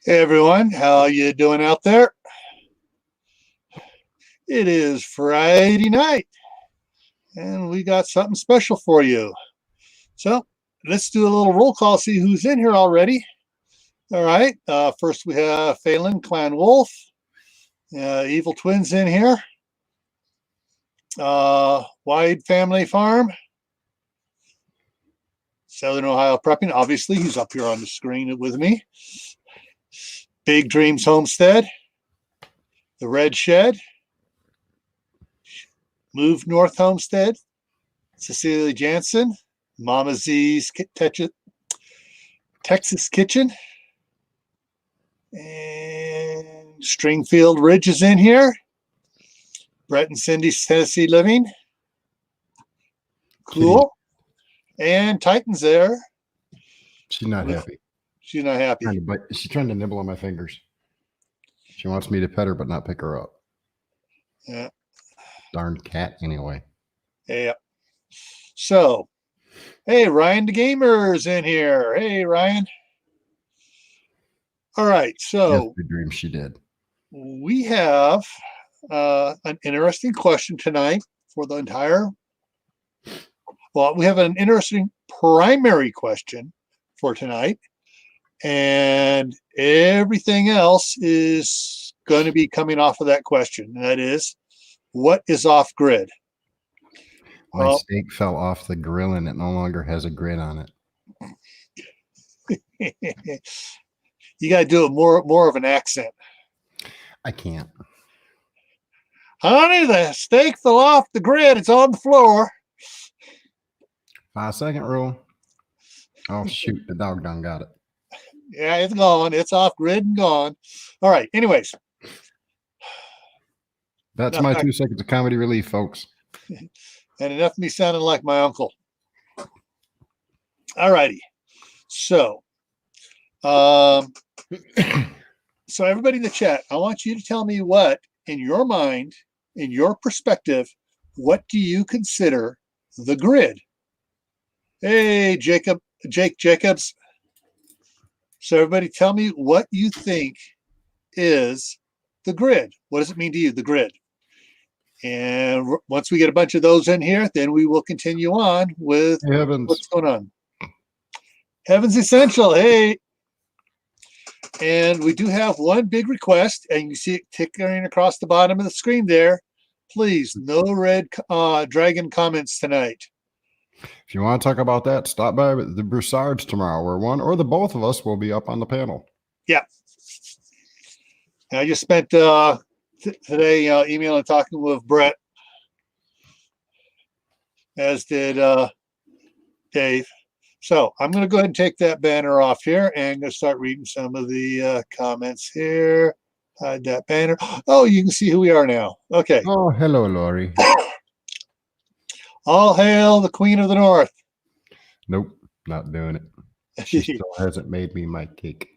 Hey everyone, how you doing out there? It is Friday night, and we got something special for you. So let's do a little roll call, see who's in here already. All right. First we have Phelan, Clan Wolf, Evil Twins in here. Wide Family Farm, Southern Ohio Prepping. Obviously, he's up here on the screen with me. Big Dreams Homestead, The Red Shed, Move North Homestead, Cecilia Jansen, Mama Z's Texas Kitchen, and Stringfield Ridge is in here. Brett and Cindy's Tennessee Living. Cool. And Titan's there. She's not happy. She's not happy. She's trying to nibble on my fingers. She wants me to pet her, but not pick her up. Yeah. Darn cat, anyway. Yeah. So, hey, Ryan the Gamer's in here. Hey, Ryan. All right. So, yes, the dream she did. We have an interesting question tonight for the entire. Well, we have an interesting primary question for tonight, and everything else is going to be coming off of that question. And that is, what is off grid? My steak fell off the grill and it no longer has a grid on it. You got to do it more of an accent. I can't. Honey, the steak fell off the grid. It's on the floor. 5-second rule. Oh, shoot. The dog done got it. Yeah, it's gone. It's off grid and gone. All right. Anyways. That's my 2 seconds of comedy relief, folks. And enough of me sounding like my uncle. All righty. So, so everybody in the chat, I want you to tell me what, in your mind, in your perspective, what do you consider the grid? Hey, Jake Jacobs. So everybody tell me what you think is the grid. What does it mean to you, the grid? And once we get a bunch of those in here, then we will continue on with what's going on. Heaven's Essential. Hey. And we do have one big request, and you see it tickering across the bottom of the screen there. Please, no red dragon comments tonight. If you want to talk about that, stop by the Broussards tomorrow, where one or the both of us will be up on the panel. Yeah. I just spent today emailing and talking with Brett, as did Dave. So I'm going to go ahead and take that banner off here and going to start reading some of the comments here. Hide that banner. Oh, you can see who we are now. Okay. Oh, hello, Lori. All hail the Queen of the North. Nope, not doing it. She still hasn't made me my cake.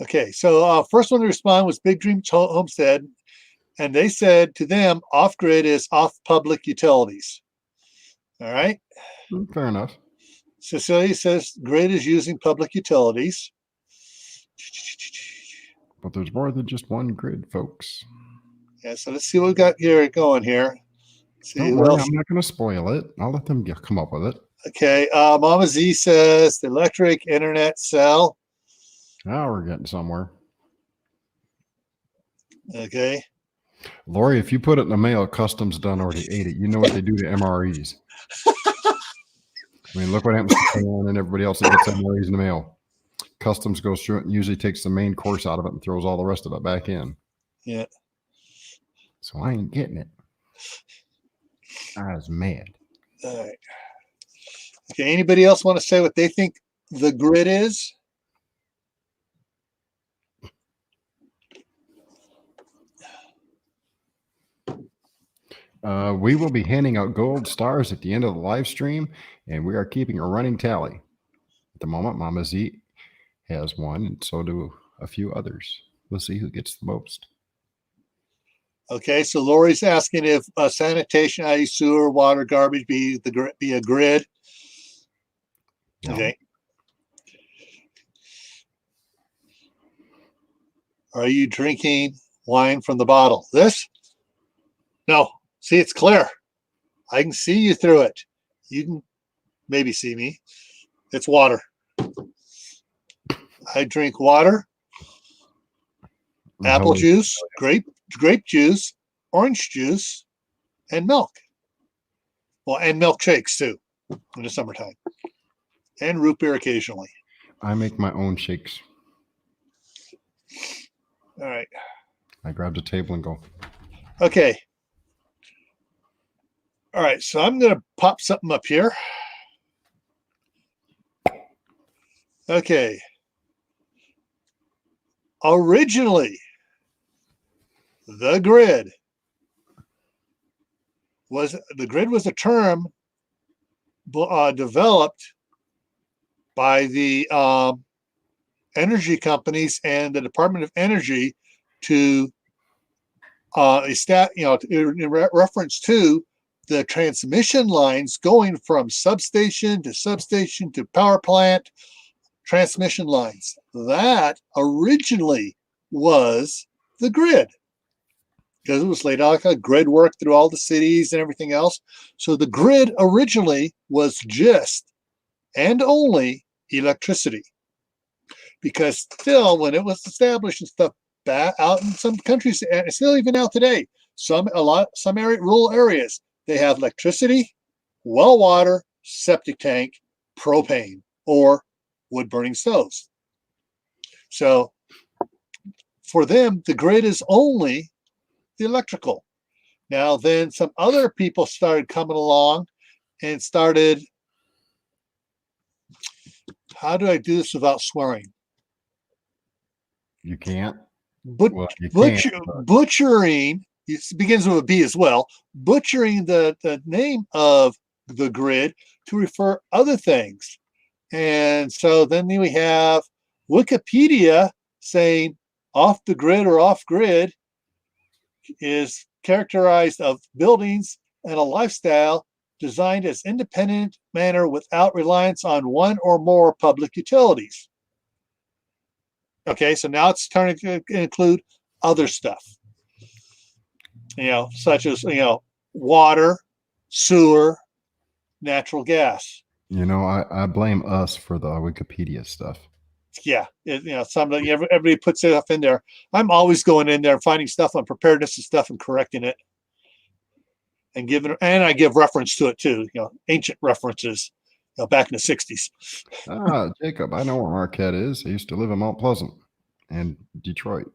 Okay, so first one to respond was Big Dream Homestead, and they said to them, off-grid is off public utilities. All right? Fair enough. Cecilia says grid is using public utilities. But there's more than just one grid, folks. Yeah, so let's see what we got here going here. Don't worry, I'm not going to spoil it. I'll let them come up with it. Okay, Mama Z says the electric, internet, cell. Now we're getting somewhere. Okay. Lori, if you put it in the mail, Customs done already ate it. You know what they do to MREs. I mean, look what happens to Karen and everybody else that gets MREs in the mail. Customs goes through it and usually takes the main course out of it and throws all the rest of it back in. Yeah. So I ain't getting it. I was mad. All right. Okay, anybody else want to say what they think the grid is? We will be handing out gold stars at the end of the live stream, and we are keeping a running tally. At the moment, Mama Z has one, and so do a few others. We'll see who gets the most. Okay, so Lori's asking if sanitation, i.e. sewer, water, garbage be a grid. No. Okay. Are you drinking wine from the bottle? This? No. See, it's clear. I can see you through it. You can maybe see me. It's water. I drink water, apple juice, grape juice, orange juice, and milk. Well, and milkshakes too in the summertime. And root beer occasionally. I make my own shakes. All right. I grab the table and go. Okay. All right. So I'm going to pop something up here. Okay. Originally, the grid was a term developed by the energy companies and the Department of Energy to in reference to the transmission lines going from substation to power plant transmission lines. That originally was the grid because it was laid out like a grid work through all the cities and everything else. So the grid originally was just and only electricity. Because still, when it was established and stuff back out in some countries, and still even now today, some rural areas, they have electricity, well water, septic tank, propane, or wood burning stoves. So for them, the grid is only the electrical. Now, then some other people started coming along and started, how do I do this without swearing? You can't. Butchering, it begins with a B as well, butchering the name of the grid to refer other things. And so then we have Wikipedia saying off the grid or off grid is characterized of buildings and a lifestyle designed as independent manner without reliance on one or more public utilities. Okay, so now it's starting to include other stuff, such as, water, sewer, natural gas. I blame us for the Wikipedia stuff. Yeah, everybody puts stuff in there. I'm always going in there and finding stuff on preparedness and stuff and correcting it, and I give reference to it too. Ancient references, back in the '60s. Jacob, I know where Marquette is. I used to live in Mount Pleasant and Detroit.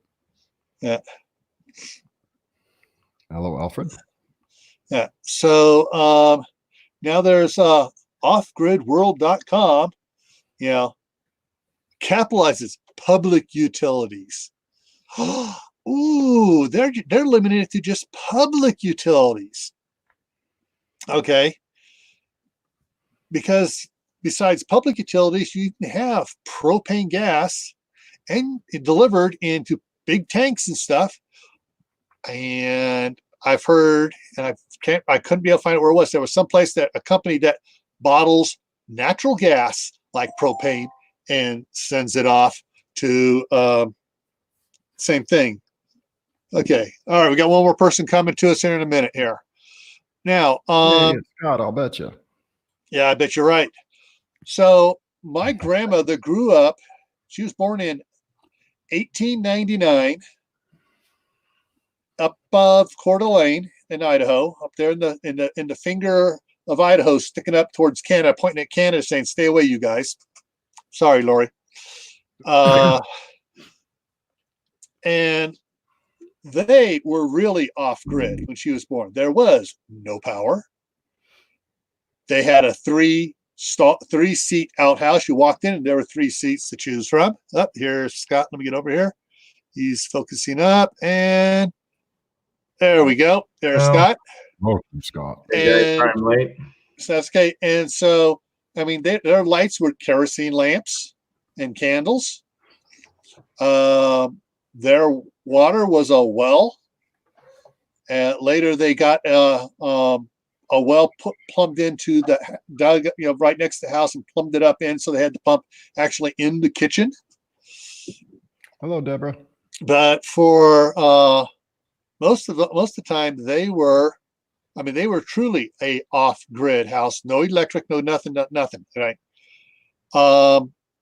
Yeah. Hello, Alfred. Yeah. So now there's offgridworld.com. Capitalizes public utilities. Ooh, they're limiting it to just public utilities. Okay. Because besides public utilities, you can have propane gas and delivered into big tanks and stuff. And I've heard, and I couldn't be able to find out where it was. There was some place that a company that bottles natural gas like propane and sends it off to same thing. Okay. All right. We got one more person coming to us here in a minute here. Now, Scott, I'll bet you. Yeah, I bet you're right. So my grandmother grew up. She was born in 1899 up above Coeur d'Alene in Idaho, up there in the finger of Idaho, sticking up towards Canada, pointing at Canada, saying, "Stay away, you guys." Sorry, Lori. And they were really off grid when she was born. There was no power. They had a three-seat outhouse. You walked in and there were 3 seats to choose from. Up here, Scott, let me get over here. He's focusing up, and there we go. There's Scott. Welcome, Scott. Hey guys, I'm late. So that's okay. And so, I mean, their lights were kerosene lamps and candles. Their water was a well. Later, they got a well plumbed into dug right next to the house and plumbed it up in, so they had to pump actually in the kitchen. Hello, Deborah. But for most of the time, they were truly a off-grid house, no electric, no nothing, nothing. Right.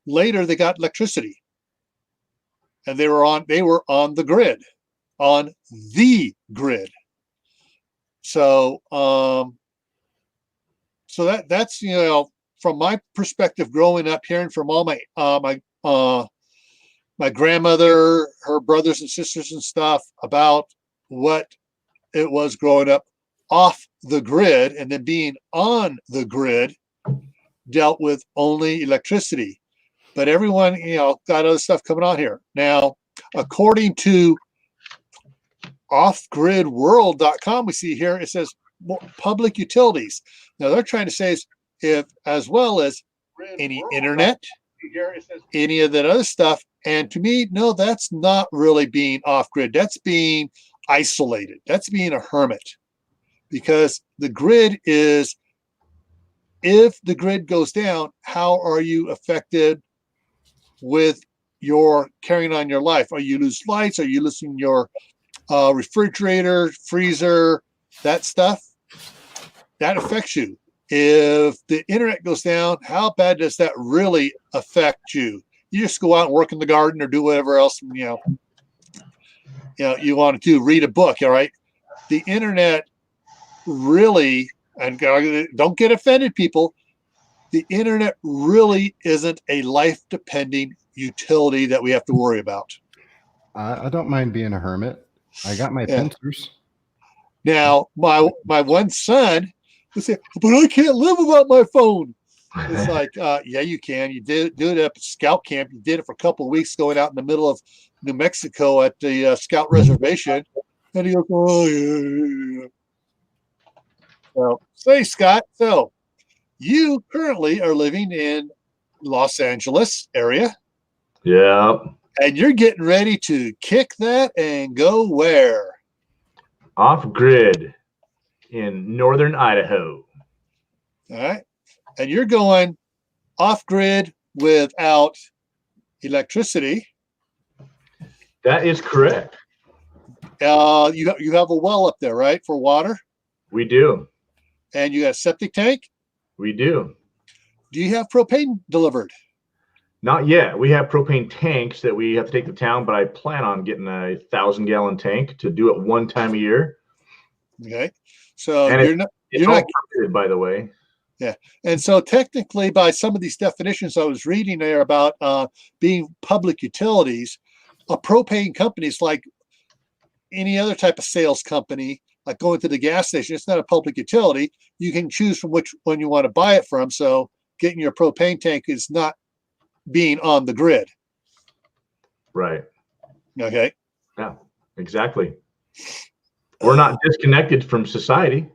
Later, they got electricity, and they were on the grid, on the grid. So, that's from my perspective, growing up, hearing from all my grandmother, her brothers and sisters and stuff about what it was growing up off the grid, and then being on the grid dealt with only electricity. But everyone, got other stuff coming on here. Now, according to offgridworld.com, we see here, it says public utilities. Now, they're trying to say is if, as well as any internet, any of that other stuff. And to me, no, that's not really being off grid. That's being isolated. That's being a hermit, because the grid is, if the grid goes down, how are you affected with your carrying on your life? Are you lose lights? Are you losing your refrigerator, freezer, that stuff? That affects you. If the internet goes down, how bad does that really affect you? You just go out and work in the garden or do whatever else you want to do. Read a book, all right? The internet really, and don't get offended, people. The internet really isn't a life-depending utility that we have to worry about. I don't mind being a hermit. I got my pincers. Now, my one son would say, "But I can't live without my phone." It's like, yeah, you can. You did do it up at scout camp. You did it for a couple of weeks, going out in the middle of New Mexico at the scout reservation. And he goes, "Oh yeah." So, say, Scott. So, you currently are living in Los Angeles area. Yeah. And you're getting ready to kick that and go where? Off grid in northern Idaho. All right. And you're going off grid without electricity. That is correct. You have a well up there, right, for water? We do. And you got a septic tank? We do. Do you have propane delivered? Not yet. We have propane tanks that we have to take to town, but I plan on getting a 1,000-gallon tank to do it one time a year. Okay. So and it's all permitted, by the way. Yeah. And so technically, by some of these definitions I was reading there about being public utilities, a propane company is like any other type of sales company, like going to the gas station. It's not a public utility. You can choose from which one you want to buy it from. So getting your propane tank is not being on the grid. Right. Okay. Yeah, exactly. We're not disconnected from society.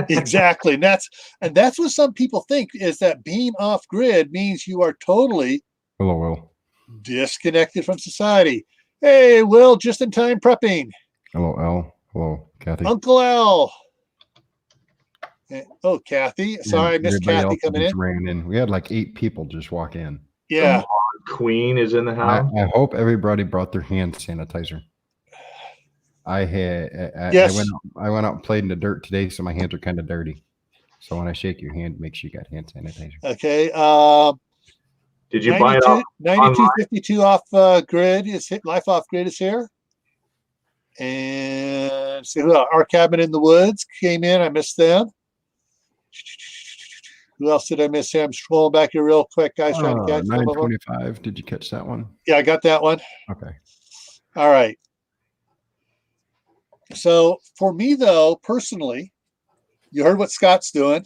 Exactly. And that's what some people think, is that being off grid means you are totally disconnected from society. Hey, Will, just in time prepping. Hello, Al. Hello, Kathy. Uncle Al. Oh, Kathy. Sorry, I missed Kathy coming in. Ran in. We had like 8 people just walk in. Yeah. Queen is in the house. I hope everybody brought their hand sanitizer. I went out and played in the dirt today, so my hands are kind of dirty. So when I shake your hand, make sure you got hand sanitizer. Okay. Did you buy it off 9252 off grid is hit. Life off grid is here. And see who else? Our Cabin in the Woods came in. I missed them. Who else did I miss here? I'm scrolling back here real quick, guys, trying to catch 925. Did you catch that one? Yeah, I got that one. Okay. All right. So for me, though, personally, you heard what Scott's doing.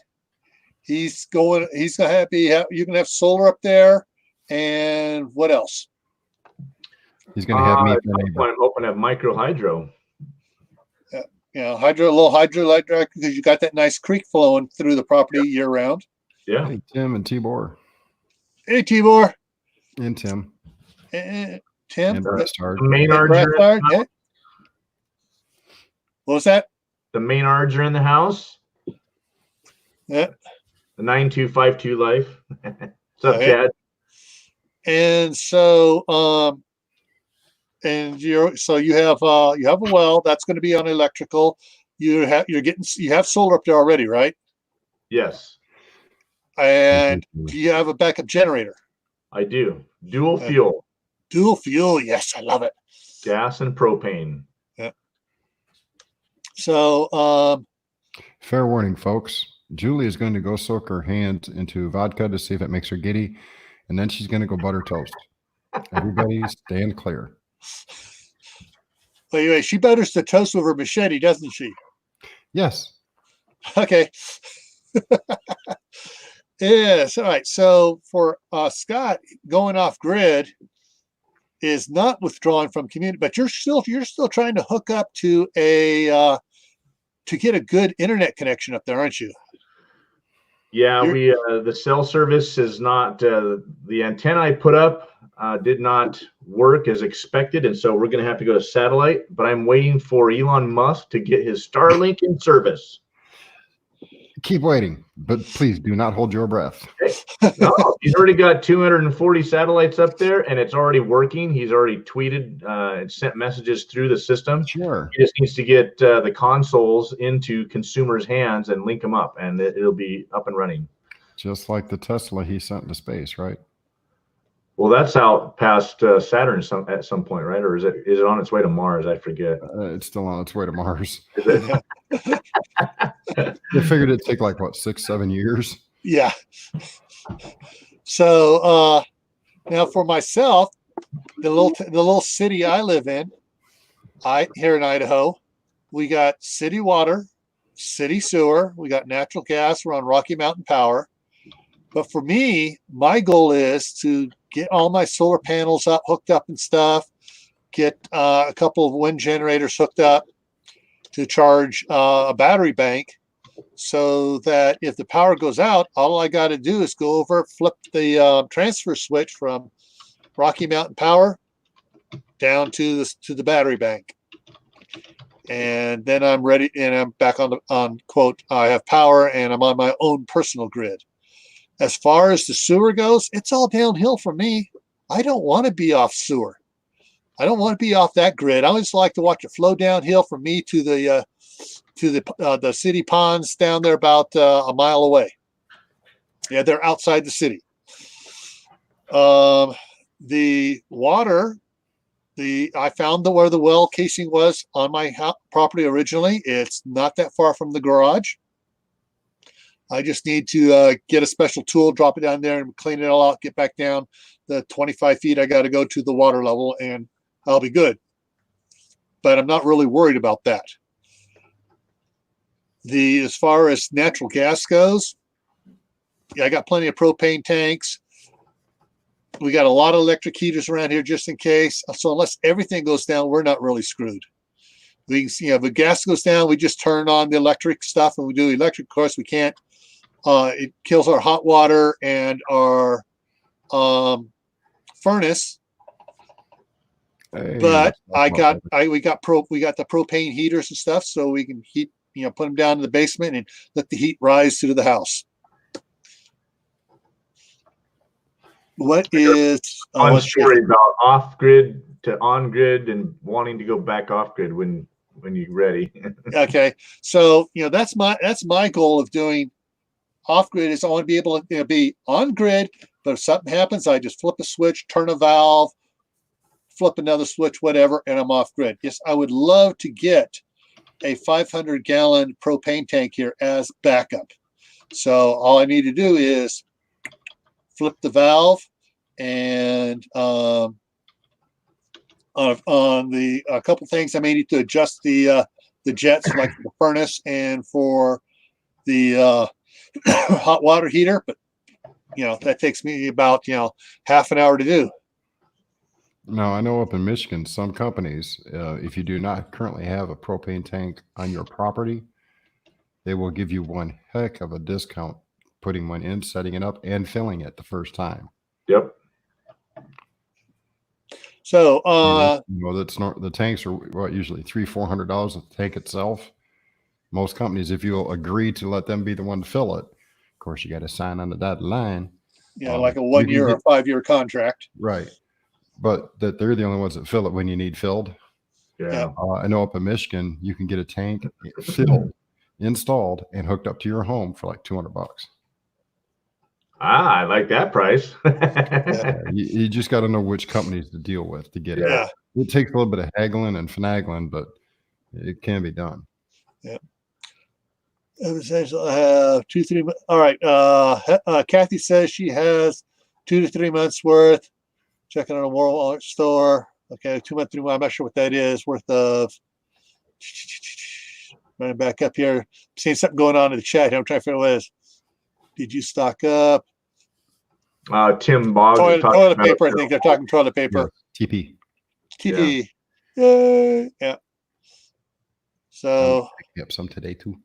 He's going to have you can have solar up there, and what else? He's going to have me. I'm hoping to have micro hydro. A little hydroelectric, because you got that nice creek flowing through the property year round. Yeah. Hey, Tim and Tibor. Hey, Tibor. And Tim. And Tim. And Brastard. The main Arger. Yeah. What was that? The main Arger in the house. Yeah. The 9252 life. What's up, Chad? And so and you have a well that's going to be on electrical. You have solar up there already, right? Yes, And do you have a backup generator? I do. Dual fuel. Dual fuel, yes, I love it. Gas and propane. Yeah. So, fair warning, folks. Julie is going to go soak her hands into vodka to see if it makes her giddy, and then she's going to go butter toast. Everybody stand clear. Anyway, she butters the toast with her machete, doesn't she? Yes. Okay. Yes. All right. So for Scott, going off grid is not withdrawing from community, but you're still trying to hook up to to get a good internet connection up there, aren't you? Yeah, the cell service is not the antenna I put up did not work as expected, and so we're going to have to go to satellite. But I'm waiting for Elon Musk to get his Starlink in service. Keep waiting, but please do not hold your breath. No, he's already got 240 satellites up there, and it's already working. He's already tweeted and sent messages through the system. Sure. He just needs to get the consoles into consumers' hands and link them up, and it'll be up and running. Just like the Tesla he sent into space, right? Well, that's out past Saturn at some point, right? Or is it on its way to Mars? I forget. It's still on its way to Mars. Is it? They figured it'd take like what, 6-7 years? Yeah. So now for myself, the little city I live in, here in Idaho, we got city water, city sewer, we got natural gas. We're on Rocky Mountain Power. But for me, my goal is to get all my solar panels hooked up and stuff, get a couple of wind generators hooked up to charge a battery bank, so that if the power goes out, all I got to do is go over, flip the transfer switch from Rocky Mountain Power down to the battery bank. And then I'm ready, and I'm back on quote, I have power and I'm on my own personal grid. As far as the sewer goes, it's all downhill for me. I don't want to be off sewer. I don't want to be off that grid. I always like to watch it flow downhill from me to the city ponds down there about a mile away. Yeah, they're outside the city. The water, I found where the well casing was on my property originally. It's not that far from the garage. I just need to get a special tool, drop it down there and clean it all out, get back down the 25 feet I got to go to the water level, and I'll be good. But I'm not really worried about that. As far as natural gas goes, yeah, I got plenty of propane tanks. We got a lot of electric heaters around here just in case. So unless everything goes down, we're not really screwed. We, if the gas goes down, we just turn on the electric stuff and we do electric. Of course, we can't. It kills our hot water and our furnace. Hey, but we got the propane heaters and stuff, so we can heat, put them down in the basement and let the heat rise to the house. What is one story about off grid to on grid and wanting to go back off grid when you're ready? Okay, so that's my goal of doing off grid. Is I want to be able to be on grid, but if something happens, I just flip a switch, turn a valve, flip another switch, whatever, and I'm off grid. Yes, I would love to get a 500-gallon propane tank here as backup. So all I need to do is flip the valve, and on a couple things I may need to adjust the jets, like the furnace and for the hot water heater, but that takes me about half an hour to do. Now, I know up in Michigan, some companies, if you do not currently have a propane tank on your property, they will give you one heck of a discount putting one in, setting it up, and filling it the first time. Yep. So, that's not, the tanks are usually $300-400 a tank itself. Most companies, if you'll agree to let them be the one to fill it, of course, you got to sign on the dotted line. like a 1 year or 5 year contract. Right. but that they're the only ones that fill it when you need filled. Yeah. I know up in Michigan, you can get a tank filled, installed, and hooked up to your home for like $200. I like that price. You just got to know which companies to deal with to get it. Yeah. It takes a little bit of haggling and finagling, but it can be done. Yeah. It was 2-3. All right. Kathy says she has 2 to 3 months worth. Checking on a Walmart store. Okay, 2 months, 3 months. I'm not sure what that is. Worth of. Running back up here. I'm seeing something going on in the chat here. I'm trying to figure out what it is. Did you stock up? Tim Boggs is talking toilet about paper. I think they're talking toilet paper. Yeah, TP. TP. Yeah. So. Yep, some today too.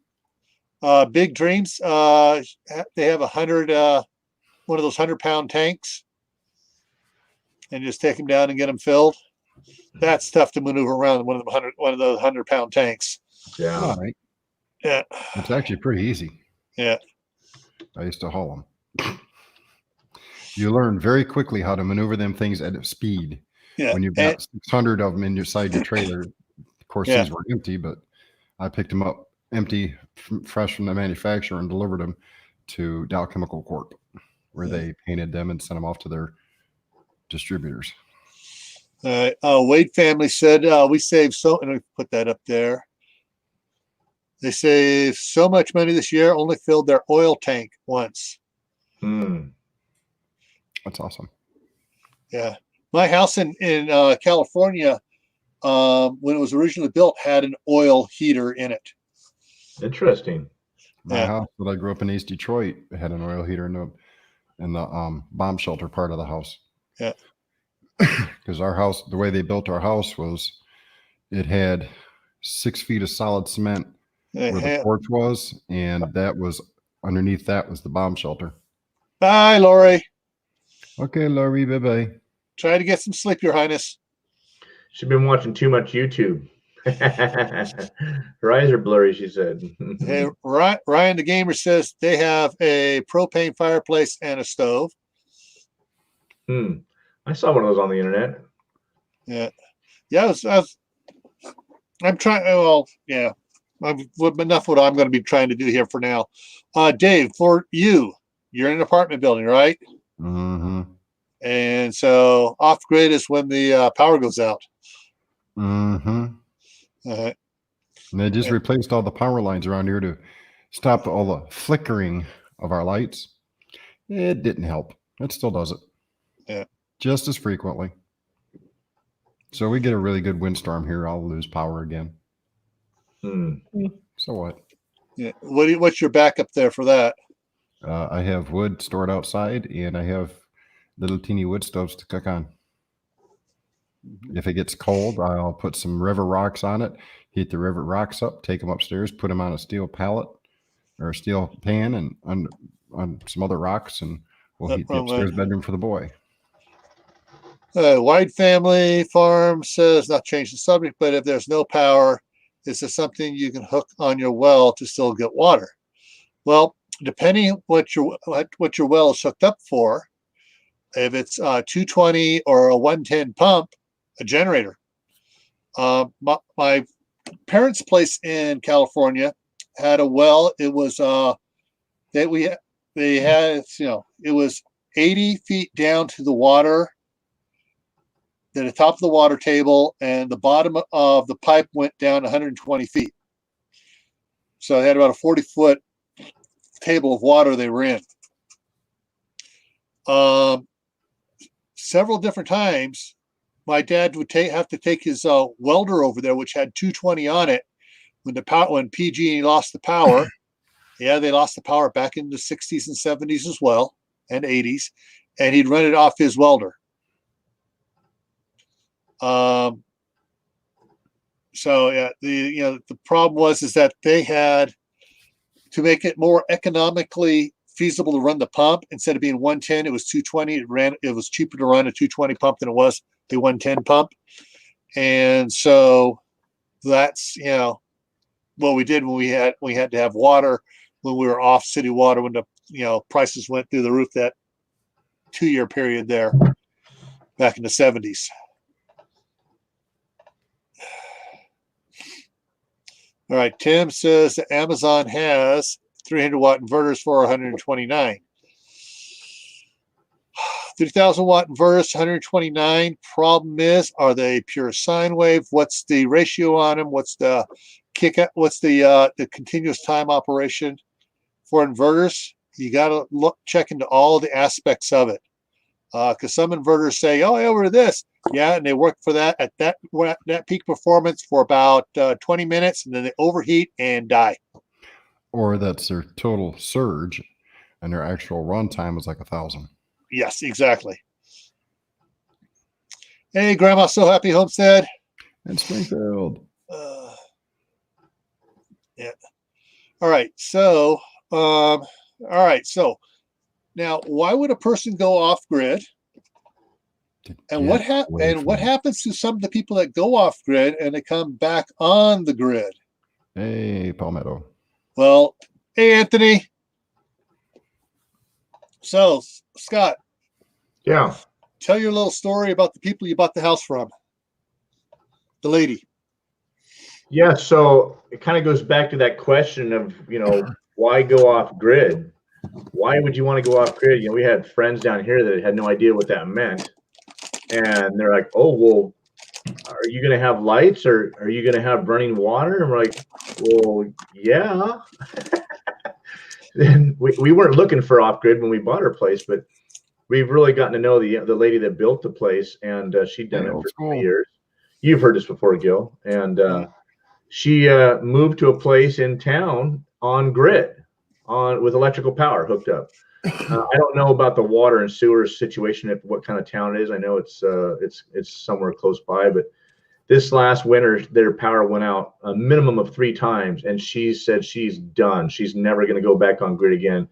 Big Dreams. They have 100. One of those 100-pound tanks, and just take them down and get them filled. That's tough to maneuver around one of those 100-pound tanks. Yeah. All right. Yeah. It's actually pretty easy. Yeah. I used to haul them. You learn very quickly how to maneuver them things at speed. Yeah. When you've got 600 of them inside your trailer. Of course, these were empty, but I picked them up empty, fresh from the manufacturer, and delivered them to Dow Chemical Corp, where they painted them and sent them off to their distributors. Wade family said we saved and we put that up there. They saved so much money this year, only filled their oil tank once. That's awesome. Yeah. My house in California, when it was originally built, had an oil heater in it. Interesting. My house that I grew up in East Detroit had an oil heater in the bomb shelter part of the house. Yeah. Because our house, the way they built our house was, it had 6 feet of solid cement where the porch was, and that was underneath that was the bomb shelter. Bye, Lori. Okay, Lori, bye-bye. Try to get some sleep, Your Highness. She's been watching too much YouTube. Her eyes are blurry, she said. Hey, Ryan the Gamer says they have a propane fireplace and a stove. I saw one of those on the internet. Yeah. I'm trying. Well, yeah. Enough what I'm going to be trying to do here for now. Dave, for you're in an apartment building, right? Mm-hmm. And so off grid is when the power goes out. Mm-hmm. And they just replaced all the power lines around here to stop all the flickering of our lights. It didn't help. It still does it. Yeah. Just as frequently. So we get a really good windstorm here, I'll lose power again. So what? Yeah. What's your backup there for that? I have wood stored outside, and I have little teeny wood stoves to cook on. If it gets cold, I'll put some river rocks on it, heat the river rocks up, take them upstairs, put them on a steel pallet or a steel pan and on some other rocks, and we'll heat the upstairs bedroom for the boy. Wide Family Farm says, not change the subject, but if there's no power, is there something you can hook on your well to still get water? Well, depending what your well is hooked up for, if it's 220 or a 110 pump, a generator. My parents' place in California had a well. It was they had, it was 80 feet down to the water, then the top of the water table, and the bottom of the pipe went down 120 feet. So they had about a 40-foot table of water they were in. Several different times, my dad would have to take his welder over there, which had 220 on it. When PG lost the power, they lost the power back in the 60s and 70s as well, and 80s, and he'd run it off his welder. The problem was that they had to make it more economically feasible to run the pump. Instead of being 110, it was 220. It was cheaper to run a 220 pump than it was the 110 pump. And so that's, what we did when we had to have water when we were off city water, when the, prices went through the roof that 2-year period there. back in the 70s. All right, Tim says that Amazon has 300-watt inverters for 129. 3,000 watt inverters, 129. Problem is, are they pure sine wave? What's the ratio on them? What's the what's the continuous time operation for inverters? You got to check into all the aspects of it, because some inverters say, "Oh, over this." Yeah, and they work for that at that peak performance for about 20 minutes, and then they overheat and die. Or that's their total surge, and their actual run time is like 1,000. Yes, exactly. Hey, Grandma, so happy Homestead. And Springfield. Yeah. All right. So, now, why would a person go off grid? And what happens to some of the people that go off grid and they come back on the grid? Hey, Palmetto. Well, hey, Anthony. So, Scott. Yeah. Tell your little story about the people you bought the house from. The lady. Yeah. So it kind of goes back to that question of, why go off grid? Why would you want to go off grid? We had friends down here that had no idea what that meant. And they're like, oh, well, are you going to have lights or are you going to have running water? And we're like, well, yeah. And we weren't looking for off grid when we bought our place, but we've really gotten to know the lady that built the place, and she'd done it for 20 years. You've heard this before, Gil. And she moved to a place in town on grid, with electrical power hooked up. I don't know about the water and sewer situation, what kind of town it is. I know it's somewhere close by, but this last winter, their power went out a minimum of 3 times, and she said she's done. She's never going to go back on grid again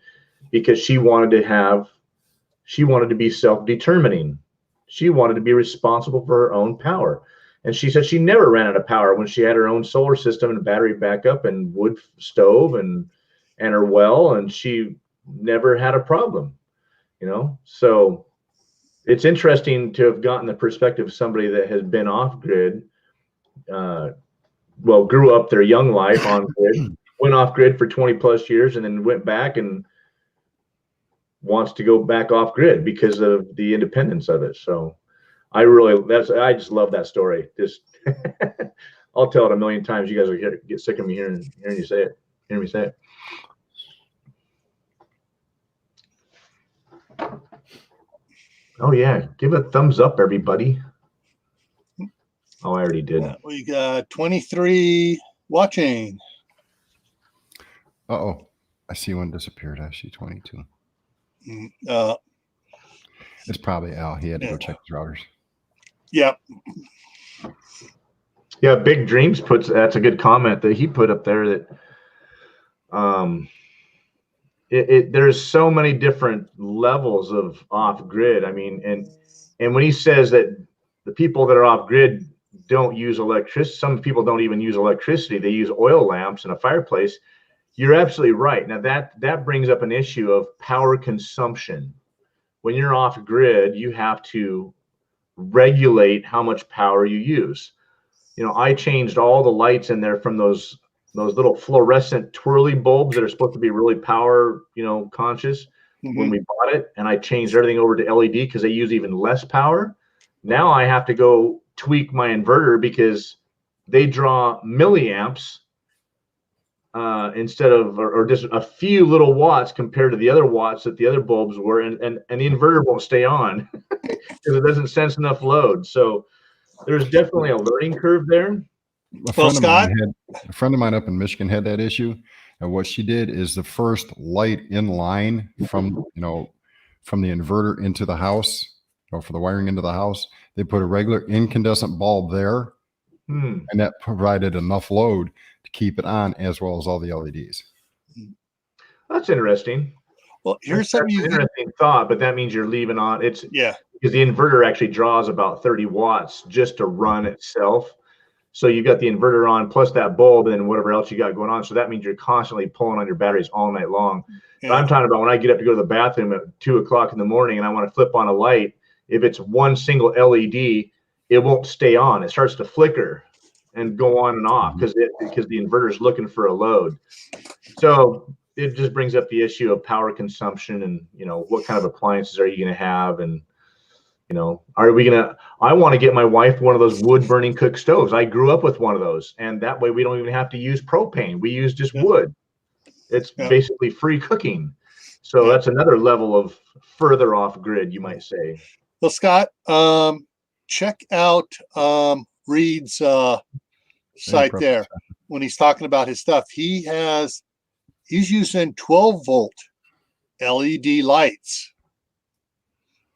because she wanted to be self-determining. She wanted to be responsible for her own power. And she said she never ran out of power when she had her own solar system and battery backup and wood stove and her well, and she never had a problem, So it's interesting to have gotten the perspective of somebody that has been off grid, grew up their young life on grid, went off grid for 20 plus years, and then went back and wants to go back off grid because of the independence of it. So I just love that story. I'll tell it a million times. You guys will get sick of me hearing me say it. Oh yeah, give a thumbs up, everybody. Oh, I already did. We got 23 watching. Uh-oh. I see one disappeared. I see 22. It's probably Al. He had to go check his routers. Yep. Yeah, Big Dreams that's a good comment that he put up there, that there's so many different levels of off grid. I mean, and when he says that the people that are off grid don't use electricity, some people don't even use electricity, they use oil lamps and a fireplace. You're absolutely right. Now that brings up an issue of power consumption. When you're off grid, you have to regulate how much power you use. I changed all the lights in there from those little fluorescent twirly bulbs that are supposed to be really power, conscious when we bought it. And I changed everything over to LED because they use even less power. Now I have to go tweak my inverter because they draw milliamps instead of, or just a few little watts compared to the other watts that the other bulbs were. And the inverter won't stay on because it doesn't sense enough load. So there's definitely a learning curve there. A friend of mine up in Michigan had that issue, and what she did is the first light in line from the inverter into the house, for the wiring into the house, they put a regular incandescent bulb there, and that provided enough load to keep it on, as well as all the LEDs. That's interesting. Well, here's something interesting thought, but that means you're leaving on because the inverter actually draws about 30 watts just to run itself. So you've got the inverter on plus that bulb and then whatever else you got going on. So that means you're constantly pulling on your batteries all night long. Yeah. But I'm talking about when I get up to go to the bathroom at 2 o'clock in the morning and I want to flip on a light, if it's one single LED, it won't stay on. It starts to flicker and go on and off because the inverter is looking for a load. So it just brings up the issue of power consumption and, what kind of appliances are you going to have? And, are we going to, I want to get my wife one of those wood burning cook stoves. I grew up with one of those, and that way we don't even have to use propane. We use just wood. It's basically free cooking. So that's another level of further off grid, you might say. Well, Scott, check out Reed's site there when he's talking about his stuff. He's using 12-volt LED lights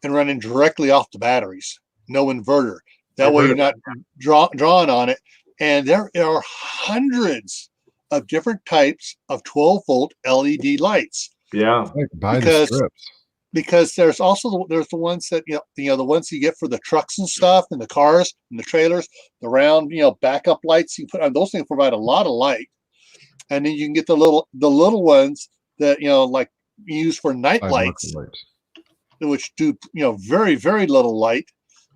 and running directly off the batteries, no inverter. That way you're not drawing on it. And there are hundreds of different types of 12-volt LED lights. Yeah, because there's also the ones that the ones you get for the trucks and stuff, and the cars and the trailers, the round backup lights you put on. Those things provide a lot of light. And then you can get the little ones that like you use for night lights, which do very, very little light.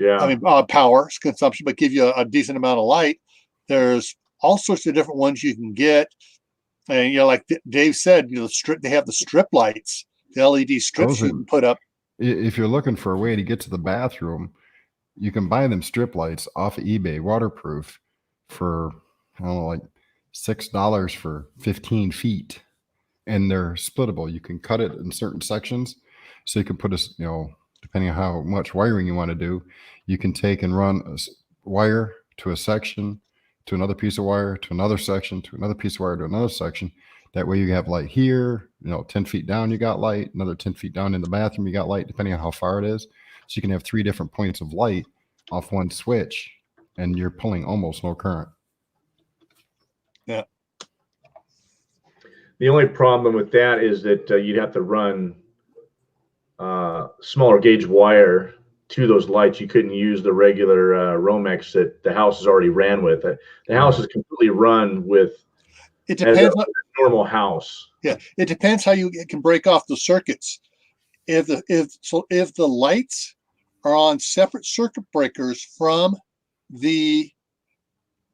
Yeah, I mean power consumption, but give you a decent amount of light. There's all sorts of different ones you can get, and like Dave said, they have the strip lights, the LED strips you can put up. If you're looking for a way to get to the bathroom, you can buy them strip lights off of eBay, waterproof, for like $6 for 15 feet, and they're splittable. You can cut it in certain sections, so you can put depending on how much wiring you want to do, you can take and run a wire to a section, to another piece of wire, to another section, to another piece of wire, to another section. That way you have light here, 10 feet down, you got light, another 10 feet down in the bathroom, you got light, depending on how far it is. So you can have 3 different points of light off one switch, and you're pulling almost no current. Yeah. The only problem with that is that you'd have to run smaller gauge wire to those lights. You couldn't use the regular Romex that the house is already ran with. The house is completely run with. It depends on a normal house. Yeah, it depends how you can break off the circuits. If the lights are on separate circuit breakers from the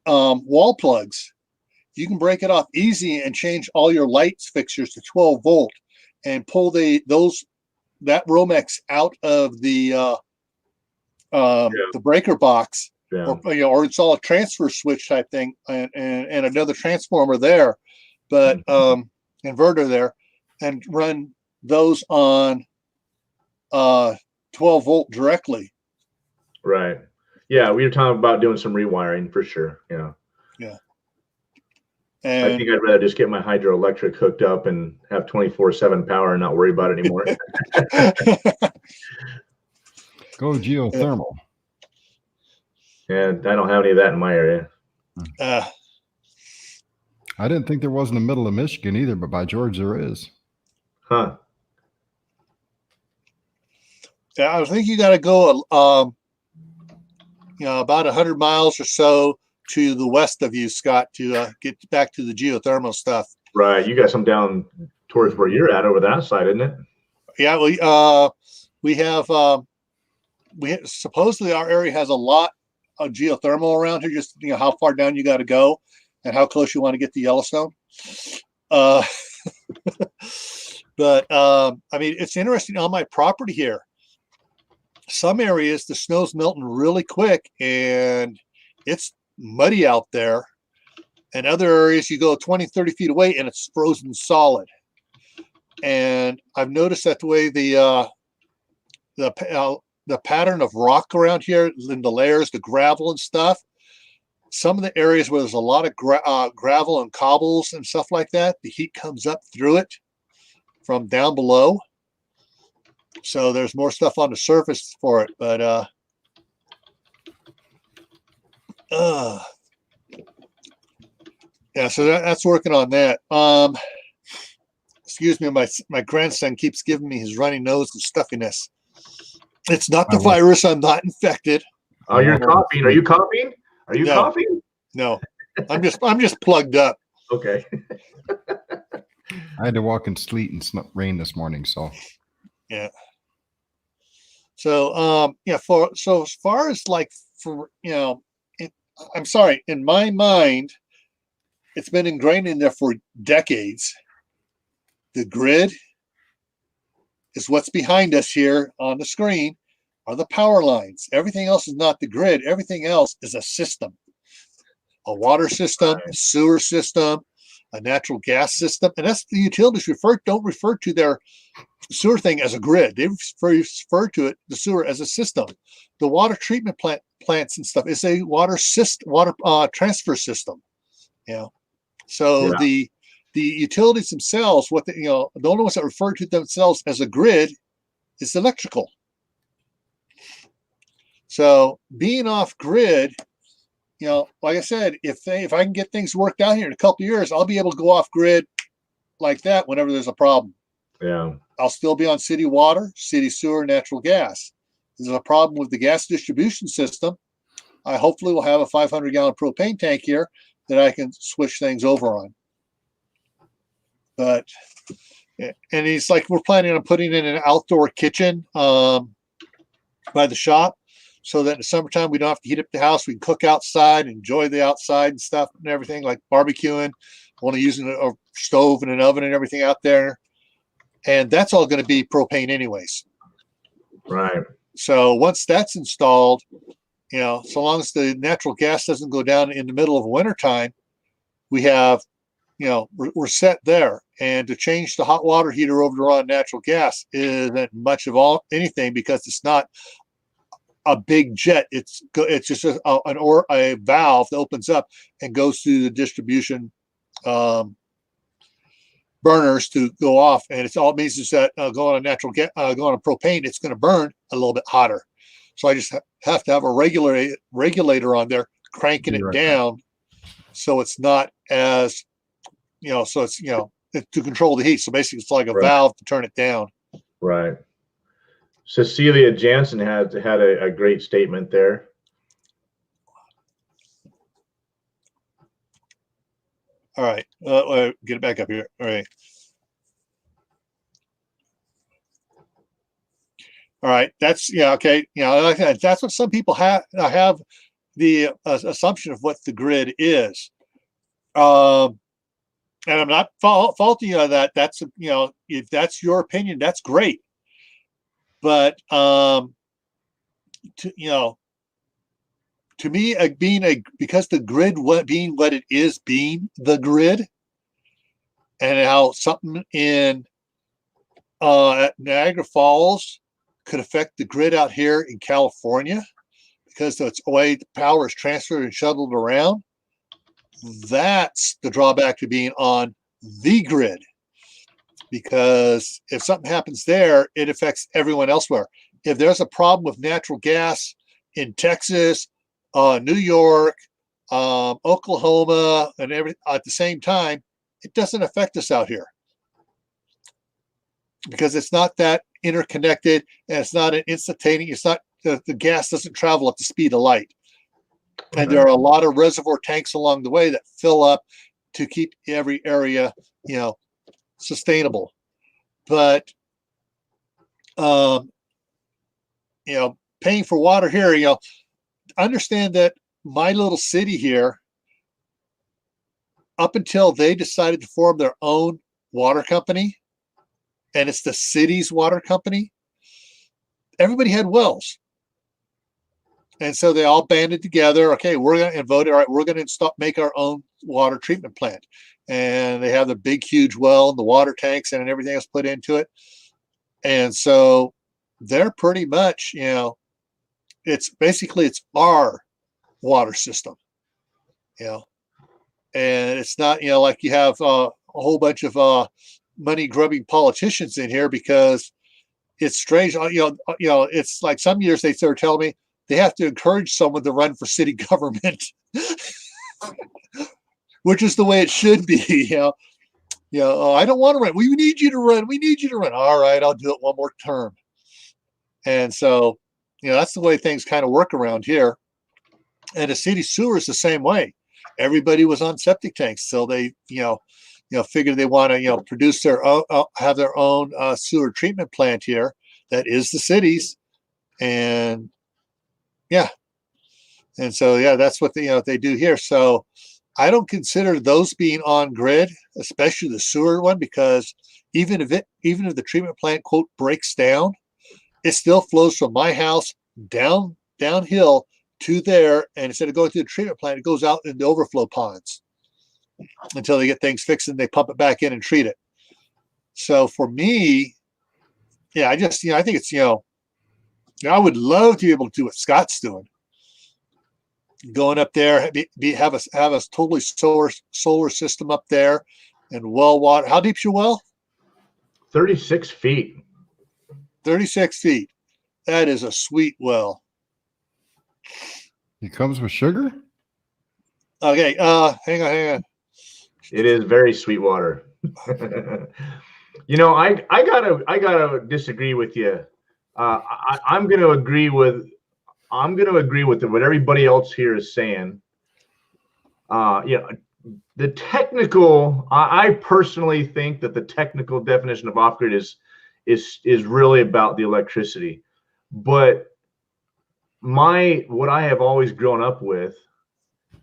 wall plugs, you can break it off easy and change all your lights fixtures to 12 volt and pull that Romex out of the breaker box, or install a transfer switch type thing and another transformer there, but inverter there, and run those on 12 volt directly. Right. Yeah, we were talking about doing some rewiring for sure. Yeah. Yeah. And I think I'd rather just get my hydroelectric hooked up and have 24/7 power and not worry about it anymore. Go geothermal. And I don't have any of that in my area. I didn't think there was in the middle of Michigan either, but by George there is. Huh. Yeah, I think you got to go about 100 miles or so to the west of you, Scott, to get back to the geothermal stuff. Right. You got some down towards where you're at over that side, isn't it? Yeah, we have supposedly our area has a lot of geothermal around here. Just how far down you got to go and how close you want to get to Yellowstone. But I mean, it's interesting on my property here. Some areas the snow's melting really quick and it's muddy out there, and other areas you go 20-30 feet away and it's frozen solid. And I've noticed that the way the pattern of rock around here in the layers, the gravel and stuff, some of the areas where there's a lot of gravel and cobbles and stuff like that, the heat comes up through it from down below, so there's more stuff on the surface for it. But yeah, so that's working on that. Excuse me, my grandson keeps giving me his runny nose and stuffiness. It's not the virus. I'm not infected. Oh, you're coughing. Are you coughing? Are you coughing? No, I'm just plugged up. Okay. I had to walk in sleet and rain this morning, so yeah. So, so as far as like I'm sorry, in my mind, it's been ingrained in there for decades. The grid is what's behind us here on the screen are the power lines. Everything else is not the grid. Everything else is a system, a water system, a sewer system, a natural gas system. And that's the utilities don't refer to their sewer thing as a grid. They refer to it, the sewer, as a system. The water treatment plants and stuff is a water transfer system. So the utilities themselves, the only ones that refer to themselves as a grid is electrical. So being off grid, like I said, if I can get things worked out here in a couple of years, I'll be able to go off grid like that whenever there's a problem. Yeah. I'll still be on city water, city sewer, natural gas. If there's a problem with the gas distribution system, I hopefully will have a 500-gallon propane tank here that I can switch things over on. But, and he's like, we're planning on putting in an outdoor kitchen by the shop, so that in the summertime we don't have to heat up the house. We can cook outside, enjoy the outside and stuff and everything, like barbecuing, only using a stove and an oven and everything out there. And that's all going to be propane anyways. Right. So once that's installed, so long as the natural gas doesn't go down in the middle of wintertime, we have, we're set there. And to change the hot water heater over to run natural gas isn't much of anything, because it's not a big jet. It's just a valve that opens up and goes through the distribution burners to go off, and it's all means is that going on natural gas, going on propane, it's going to burn a little bit hotter. So I just have to have a regulator on there cranking it down, so it's not as so it's to control the heat. So basically, it's like a valve to turn it down. Right. Cecilia Jansen had a great statement there. All right, get it back up here. All right. That's okay. Like that's what some people have the assumption of what the grid is. And I'm not faulting you on that. That's if that's your opinion, that's great. But to me, because the grid being what it is, being the grid, and how something in at Niagara Falls could affect the grid out here in California, because it's the way the power is transferred and shuttled around. That's the drawback to being on the grid, because if something happens there, it affects everyone elsewhere. If there's a problem with natural gas in Texas, New York, Oklahoma, and at the same time, it doesn't affect us out here, because it's not that interconnected, and it's not an instantaneous. It's not the gas doesn't travel at the speed of light, and there are a lot of reservoir tanks along the way that fill up to keep every area sustainable. But paying for water here, understand that my little city here, up until they decided to form their own water company, and it's the city's water company, everybody had wells. And so they all banded together. Okay, we're going to vote. All right, we're going to make our own water treatment plant. And they have the big, huge well and the water tanks and everything else put into it. And so they're pretty much, it's our water system, and it's not, like you have a whole bunch of money grubbing politicians in here, because it's strange. It's like some years they start telling me they have to encourage someone to run for city government, which is the way it should be. I don't want to run. We need you to run. We need you to run. All right, I'll do it one more term. And so, that's the way things kind of work around here. And the city sewer is the same way. Everybody was on septic tanks, so they, figured they want to, produce their own, have their own sewer treatment plant here that is the city's, And yeah. And so, yeah, that's what they do here. So I don't consider those being on grid, especially the sewer one, because even if the treatment plant quote breaks down, it still flows from my house downhill to there. And instead of going through the treatment plant, it goes out in the overflow ponds until they get things fixed and they pump it back in and treat it. So for me, yeah, I think it's, I would love to be able to do what Scott's doing. Going up there, have a totally solar system up there, and well water. How deep's your well? 36 feet. 36 feet. That is a sweet well. It comes with sugar? Okay, hang on. It is very sweet water. I gotta disagree with you. I'm gonna agree with what everybody else here is saying. The technical. I personally think that the technical definition of off-grid is really about the electricity, but what I have always grown up with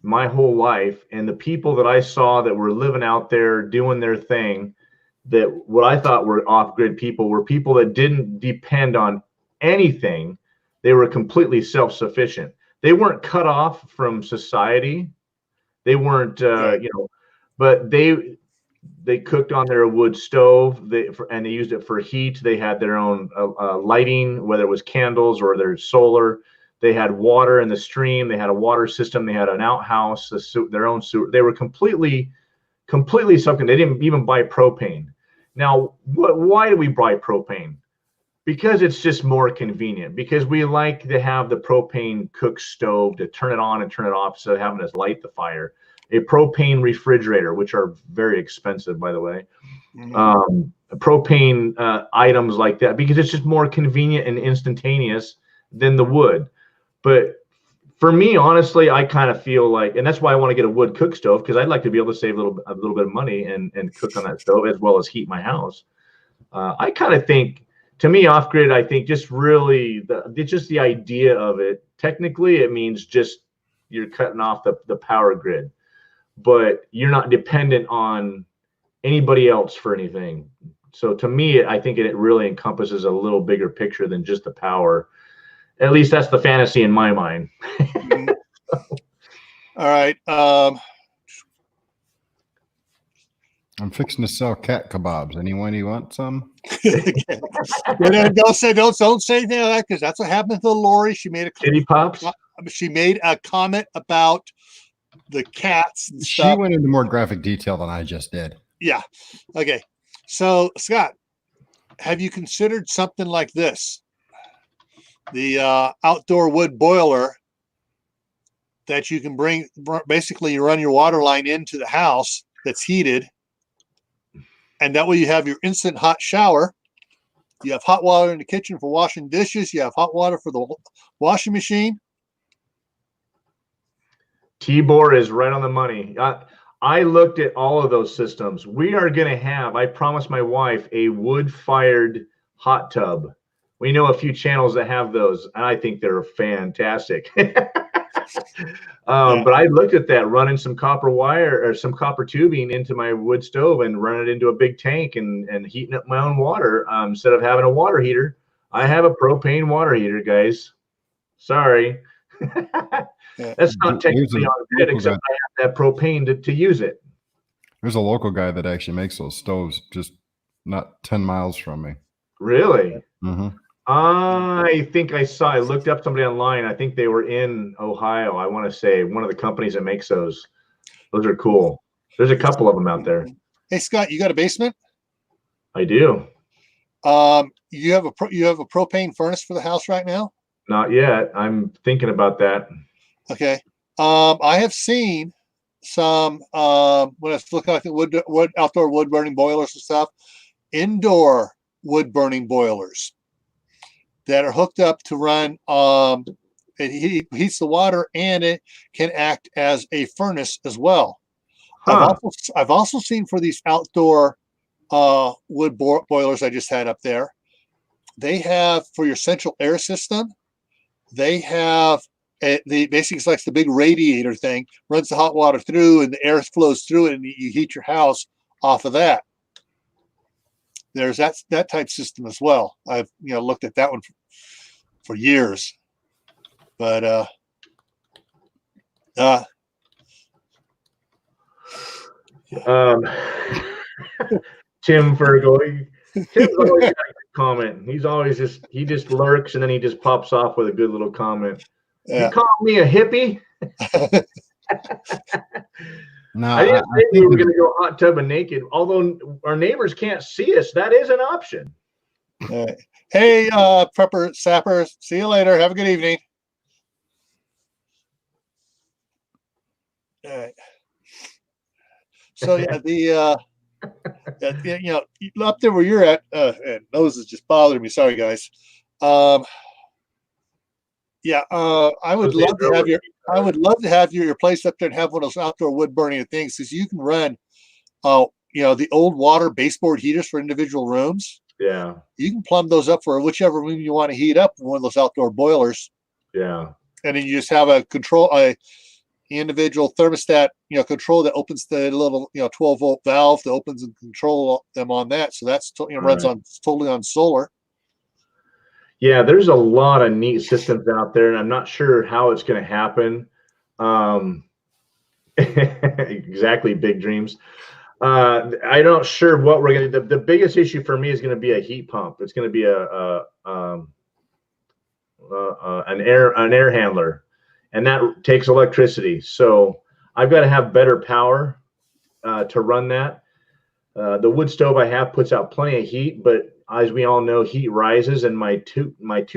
my whole life, and the people that I saw that were living out there doing their thing, that what I thought were off-grid people were people that didn't depend on anything. They were completely self-sufficient. They weren't cut off from society. They weren't, but they cooked on their wood stove, and they used it for heat. They had their own lighting, whether it was candles or their solar. They had water in the stream. They had a water system. They had an outhouse, their own sewer. They were completely something. They didn't even buy propane. Now, why do we buy propane? Because it's just more convenient. Because we like to have the propane cook stove to turn it on and turn it off instead of having to light the fire. A propane refrigerator, which are very expensive, by the way. Propane items like that, because it's just more convenient and instantaneous than the wood. But for me, honestly, I kind of feel like, and that's why I want to get a wood cook stove, because I'd like to be able to save a little bit of money and cook on that stove as well as heat my house. I kind of think, to me, off-grid, I think just really just the idea of it. Technically, it means just you're cutting off the power grid, but you're not dependent on anybody else for anything. So to me, I think it really encompasses a little bigger picture than just the power. At least that's the fantasy in my mind. All right. I'm fixing to sell cat kebabs. Anyone you want some? Don't say anything like that, because that's what happened to Lori. She made Kitty Pops. She made a comment about the cats and She stuff. went into more graphic detail than I just did. Yeah. Okay. So, Scott, have you considered something like this? The outdoor wood boiler that you can bring. Basically, you run your water line into the house that's heated, and that way you have your instant hot shower. You have hot water in the kitchen for washing dishes. You have hot water for the washing machine. Tibor is right on the money. I looked at all of those systems. We are going to have, I promised my wife, a wood-fired hot tub. We know a few channels that have those, and I think they're fantastic. But I looked at that, running some copper wire or some copper tubing into my wood stove and run it into a big tank and heating up my own water instead of having a water heater. I have a propane water heater, guys. Sorry. That's not technically on grid, except I have to have propane to use it. There's a local guy that actually makes those stoves just not 10 miles from me. Really? Mm-hmm. I looked up somebody online. I think they were in Ohio. I want to say one of the companies that makes those. Those are cool. There's a couple of them out there. Hey, Scott, you got a basement? I do. You have a propane furnace for the house right now? Not yet. I'm thinking about that. Okay. I have seen some when I was looking at the outdoor wood burning boilers and stuff, indoor wood burning boilers that are hooked up to run. It heats the water, and it can act as a furnace as well. Huh. I've also seen for these outdoor wood boilers I just had up there, they have for your central air system, they have basically it's like the big radiator thing, runs the hot water through and the air flows through it and you heat your house off of that. There's that type system as well. I've looked at that one for years, but Tim Virgo, Tim's always got a good comment. He just lurks and then he just pops off with a good little comment. yeah. You call me a hippie? No, I didn't I think we think were going to go hot tub and naked. Although our neighbors can't see us, that is an option. All right. Hey, Prepper Sapper, see you later. Have a good evening. All right. So yeah, up there where you're at, and nose is just bothering me. Sorry, guys. I would love to have your place up there and have one of those outdoor wood burning things, because you can run, the old water baseboard heaters for individual rooms. Yeah. You can plumb those up for whichever room you want to heat up, one of those outdoor boilers. Yeah. And then you just have a individual thermostat, control that opens the little, 12-volt valve that opens and control them on that. So that's runs totally on solar. Yeah, there's a lot of neat systems out there, and I'm not sure how it's going to happen. Exactly, big dreams. I'm not sure what we're going to. The biggest issue for me is going to be a heat pump. It's going to be an air handler, and that takes electricity. So I've got to have better power to run that. The wood stove I have puts out plenty of heat, but as we all know, heat rises, and my two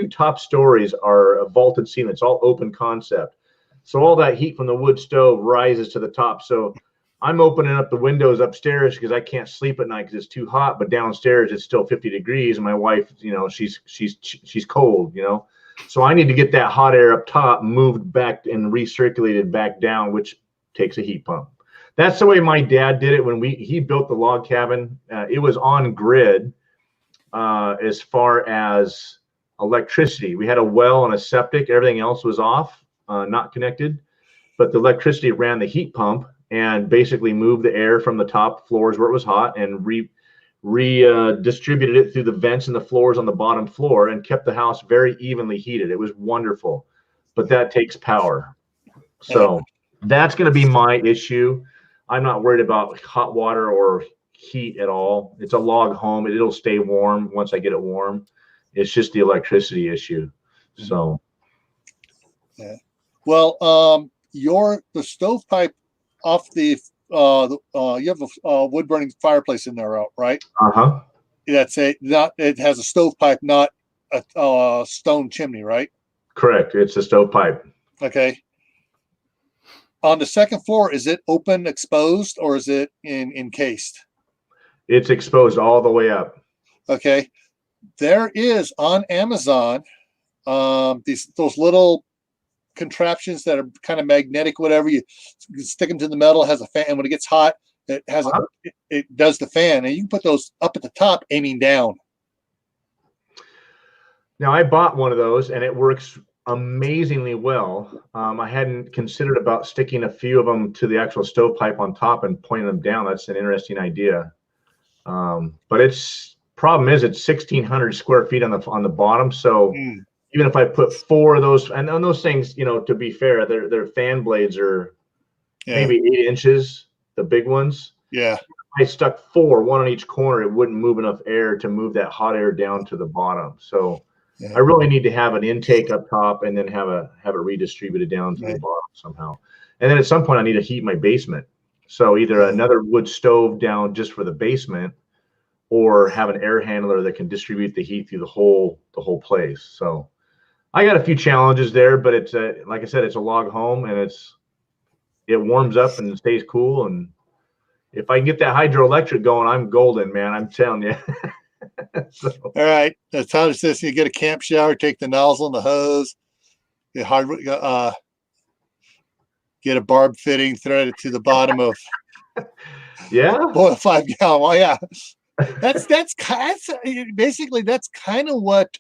top stories are a vaulted ceiling. It's all open concept. So all that heat from the wood stove rises to the top. So I'm opening up the windows upstairs because I can't sleep at night because it's too hot, but downstairs it's still 50 degrees. And my wife, she's cold, so I need to get that hot air up top moved back and recirculated back down, which takes a heat pump. That's the way my dad did it when he built the log cabin. It was on grid as far as electricity. We had a well and a septic. Everything else was off, not connected. But the electricity ran the heat pump and basically moved the air from the top floors where it was hot and redistributed it through the vents and the floors on the bottom floor and kept the house very evenly heated. It was wonderful. But that takes power. So that's going to be my issue. I'm not worried about hot water or heat at all. It's a log home. It'll stay warm once I get it warm. It's just the electricity issue. So, yeah. Well, the stovepipe off the you have a wood burning fireplace in there, right? It has a stovepipe, not a stone chimney, right? Correct. It's a stovepipe. Okay. On the second floor, is it open, exposed, or is it encased? It's exposed all the way up. Okay. There is on Amazon those little contraptions that are kind of magnetic, whatever. You stick them to the metal, it has a fan, and when it gets hot, it has it does the fan, and you can put those up at the top aiming down. Now, I bought one of those, and it works amazingly well. I hadn't considered about sticking a few of them to the actual stovepipe on top and pointing them down. That's an interesting idea. But problem is it's 1,600 square feet on the bottom. So even if I put 4 of those, and on those things, to be fair, their fan blades are maybe 8 inches, the big ones. Yeah. If I stuck 4, one on each corner, it wouldn't move enough air to move that hot air down to the bottom. So I really need to have an intake up top and then have it redistributed down to the bottom somehow. And then at some point I need to heat my basement. So either another wood stove down just for the basement, or have an air handler that can distribute the heat through the whole place. So I got a few challenges there, but it's like I said, it's a log home, and it warms up and stays cool. And if I can get that hydroelectric going, I'm golden, man. I'm telling you. So. All right. That's how it says you get a camp shower, take the nozzle and the hose, get a barb fitting, thread it to the bottom of boil 5 gallon. Well, yeah. That's basically that's kind of what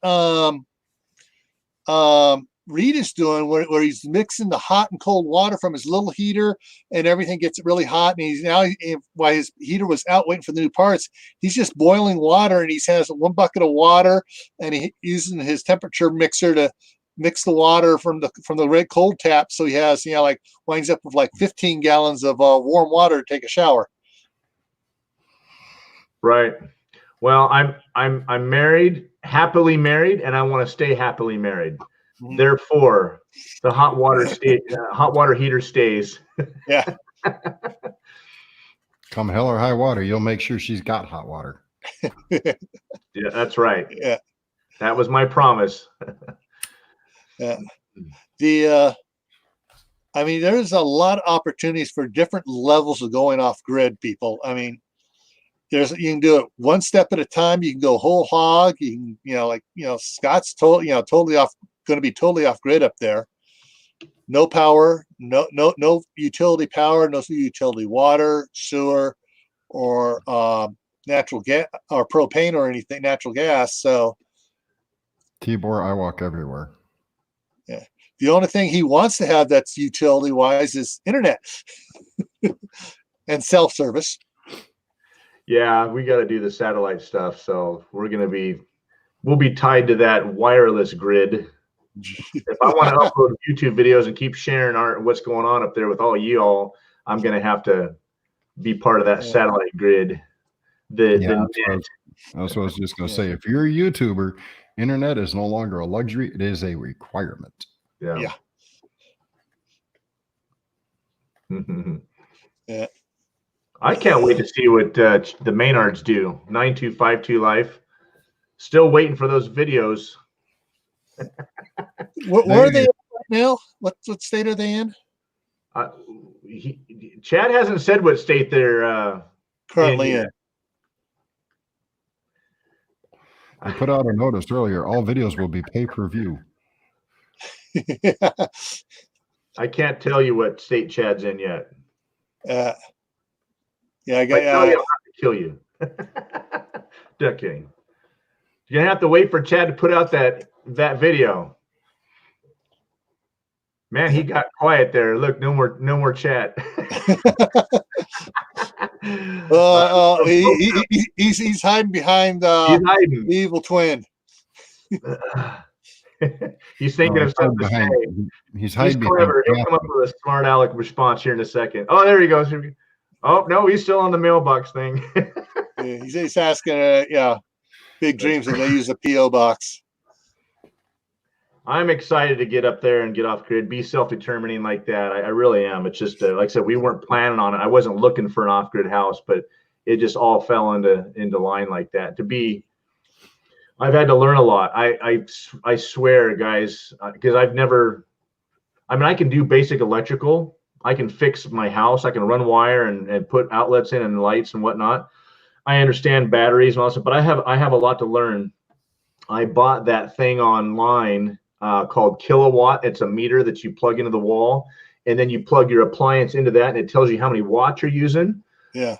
Reed is doing, where he's mixing the hot and cold water from his little heater, and everything gets really hot. And he's now, while his heater was out waiting for the new parts, he's just boiling water, and he has 1 bucket of water, and he using his temperature mixer to mix the water from the red cold tap. So he has, like winds up with like 15 gallons of warm water to take a shower. Right. Well, I'm married, happily married, and I want to stay happily married. Mm-hmm. Therefore, the hot water heater stays. Yeah. Come hell or high water, you'll make sure she's got hot water. Yeah, that's right. Yeah. That was my promise. Yeah. I mean, there's a lot of opportunities for different levels of going off grid, people. I mean, you can do it one step at a time. You can go whole hog. You can, Scott's totally going to be totally off grid up there. No power, no utility power, no utility water, sewer, or natural gas or propane or anything, natural gas. So Tibor, I walk everywhere. Yeah. The only thing he wants to have that's utility wise is internet and self-service. Yeah, we got to do the satellite stuff. So we'll be tied to that wireless grid. If I want to upload YouTube videos and keep sharing what's going on up there with all y'all, I'm going to have to be part of that satellite grid. That's what I was just going to say. If you're a YouTuber, internet is no longer a luxury. It is a requirement. Yeah. Yeah. I can't wait to see what the Maynards do. 9252 Life. Still waiting for those videos. Where are they right now? What state are they in? Chad hasn't said what state they're currently in. I put out a notice earlier. All videos will be pay-per-view. I can't tell you what state Chad's in yet. I tell you, I'll have to kill you. Just kidding. You're gonna have to wait for Chad to put out that video. Man, he got quiet there. Look, no more chat. He's hiding behind the evil twin. He's thinking of something to say. He's hiding. Clever. He'll come up with a smart aleck response here in a second. Oh, there he goes. Oh no, he's still on the mailbox thing. He's asking. Big dreams, and they use a PO box. I'm excited to get up there and get off grid, be self-determining like that. I really am. It's just like I said, we weren't planning on it. I wasn't looking for an off-grid house, but it just all fell into line like that. I've had to learn a lot. I swear, guys, because I can do basic electrical. I can fix my house. I can run wire and put outlets in and lights and whatnot. I understand batteries and all that stuff, but I have a lot to learn. I bought that thing online called Kilowatt. It's a meter that you plug into the wall, and then you plug your appliance into that, and it tells you how many watts you're using. Yeah.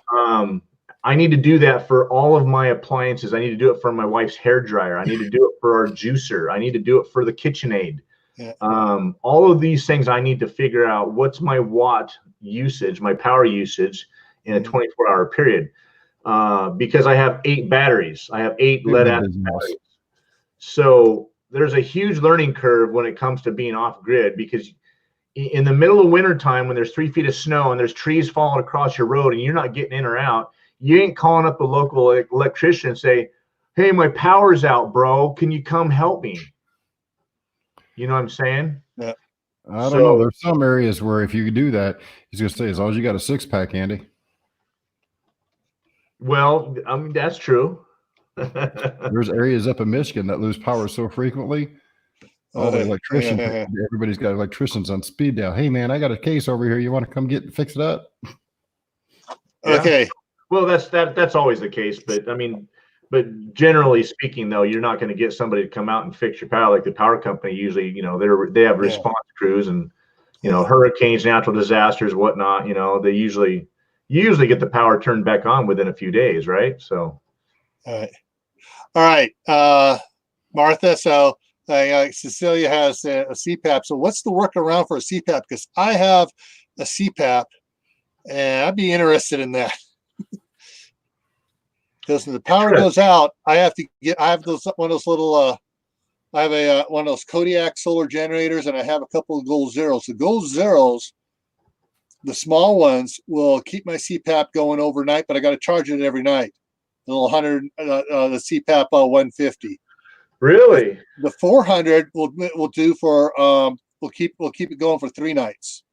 I need to do that for all of my appliances. I need to do it for my wife's hair dryer. I need to do it for our juicer. I need to do it for the KitchenAid. Yeah. All of these things I need to figure out what's my watt usage, my power usage in a 24-hour period. Because I have 8 batteries. I have 8 lead-acid batteries. So there's a huge learning curve when it comes to being off grid, because in the middle of wintertime, when there's 3 feet of snow and there's trees falling across your road and you're not getting in or out, you ain't calling up the local electrician and say, hey, my power's out, bro. Can you come help me? You know what I'm saying? Yeah. I don't know. There's some areas where if you do that, he's going to say, as long as you got a 6-pack, Andy. Well, I mean, that's true. There's areas up in Michigan that lose power so frequently. All the electricians, everybody's got electricians on speed dial. Hey, man, I got a case over here. You want to come fix it up? Yeah. Okay. Well, that's always the case, but I mean, but generally speaking, though, you're not going to get somebody to come out and fix your power like the power company. Usually, they have response crews and hurricanes, natural disasters, whatnot. They usually get the power turned back on within a few days, right? So, all right, Martha. So Cecilia has a CPAP. So what's the workaround for a CPAP? Because I have a CPAP, and I'd be interested in that. Because when the power goes out, I have those one of those little I have one of those Kodiak solar generators, and I have a couple of Gold Zeros. The Gold Zeros, the small ones, will keep my CPAP going overnight, but I got to charge it every night. The little 100, the CPAP 150. Really? The 400 will do for we'll keep it going for 3 nights.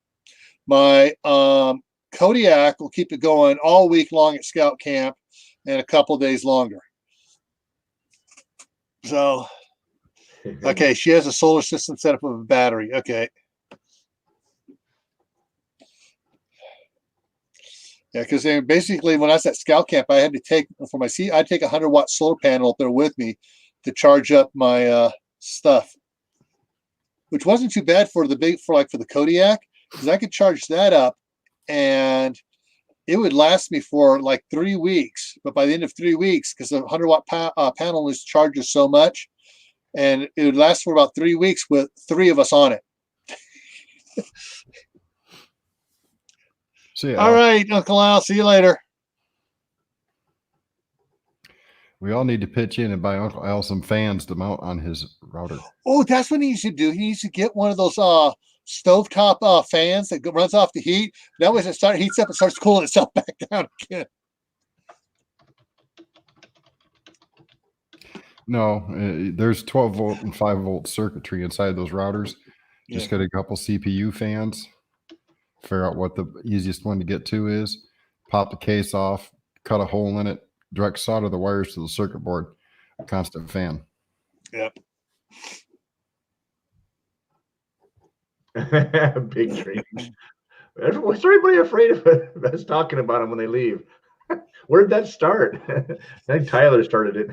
My Kodiak will keep it going all week long at Scout Camp and a couple of days longer. So, okay, she has a solar system set up with a battery. Okay. Yeah, because basically when I was at Scout Camp, I had to take for my I'd take a 100-watt solar panel up there with me to charge up my stuff, which wasn't too bad for the Kodiak, because I could charge that up and it would last me for like 3 weeks. But by the end of 3 weeks, because the 100-watt panel is charges so much, and it would last for about 3 weeks with 3 of us on it. See ya, All Al. right, Uncle Al. See you later. We all need to pitch in and buy Uncle Al some fans to mount on his router. Oh, that's what he needs to do. He needs to get one of those stovetop fans that runs off the heat. That way, it heats up and starts cooling itself back down again. No, there's 12-volt and 5-volt circuitry inside those routers. Just get a couple CPU fans, figure out what the easiest one to get to is, pop the case off, cut a hole in it, direct solder the wires to the circuit board, constant fan. Yep. Big dreams. What's everybody afraid of us talking about them when they leave? Where did that start? I think Tyler started it.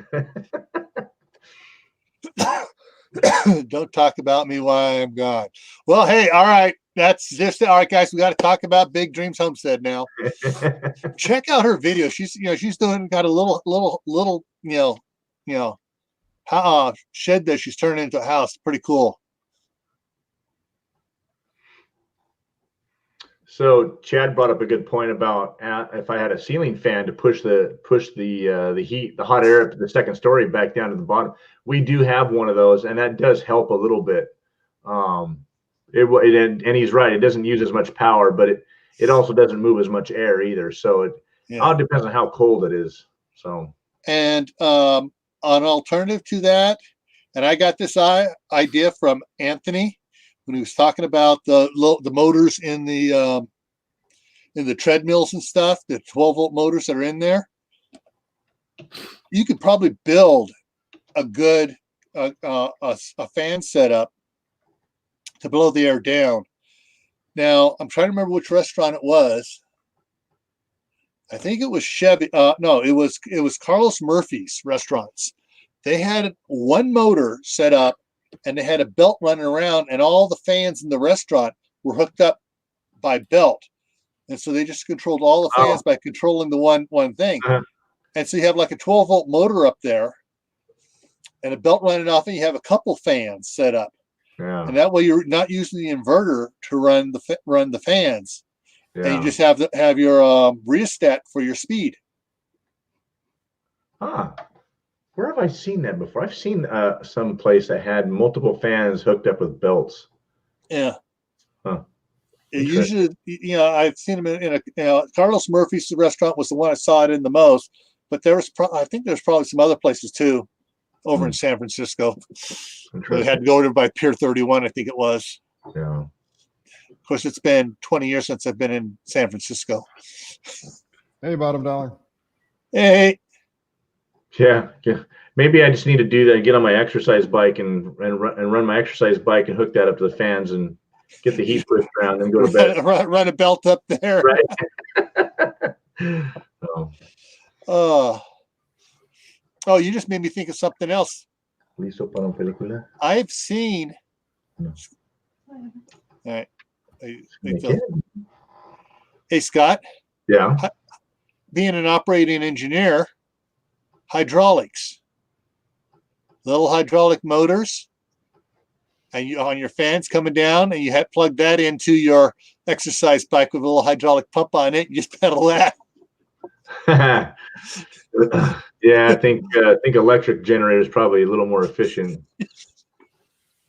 Don't talk about me while I'm gone. Well, hey, all right. That's just all right, guys. We got to talk about Big Dreams Homestead now. Check out her video. She's got a little shed that she's turned into a house. Pretty cool. So Chad brought up a good point about if I had a ceiling fan to push the heat, the hot air up to the second story back down to the bottom. We do have one of those, and that does help a little bit. And he's right; it doesn't use as much power, but it also doesn't move as much air either. So it all depends on how cold it is. So and an alternative to that, and I got this idea from Anthony when he was talking about the motors in the treadmills and stuff, the 12-volt motors that are in there. You could probably build a good a fan setup to blow the air down. Now I'm trying to remember which restaurant it was. I think it was Chevy. No, it was Carlos Murphy's restaurants. They had one motor set up, and they had a belt running around, and all the fans in the restaurant were hooked up by belt. And so they just controlled all the fans by controlling the one thing. And so you have like a 12-volt motor up there and a belt running off, and you have a couple fans set up. Yeah. And that way you're not using the inverter to run the fans. Yeah. And you just have your rheostat for your speed. Where have I seen that before? I've seen some place that had multiple fans hooked up with belts. Yeah. It usually, I've seen them in Carlos Murphy's restaurant was the one I saw it in the most, but I think there's probably some other places too over in San Francisco. They had to go over by Pier 31, I think it was. Yeah. Of course, it's been 20 years since I've been in San Francisco. Hey, bottom dollar. Hey. Yeah. Maybe I just need to do that. Get on my exercise bike and run my exercise bike and hook that up to the fans and get the heat pushed around and go to bed. Run a belt up there. Right. Oh, you just made me think of something else. ¿Listo para una película? I've seen. No. All right. Hey, Scott. Yeah. Being an operating engineer, hydraulics. Little hydraulic motors and you on your fans coming down, and you had plugged that into your exercise bike with a little hydraulic pump on it. You just pedal that. Yeah, I think electric generator is probably a little more efficient.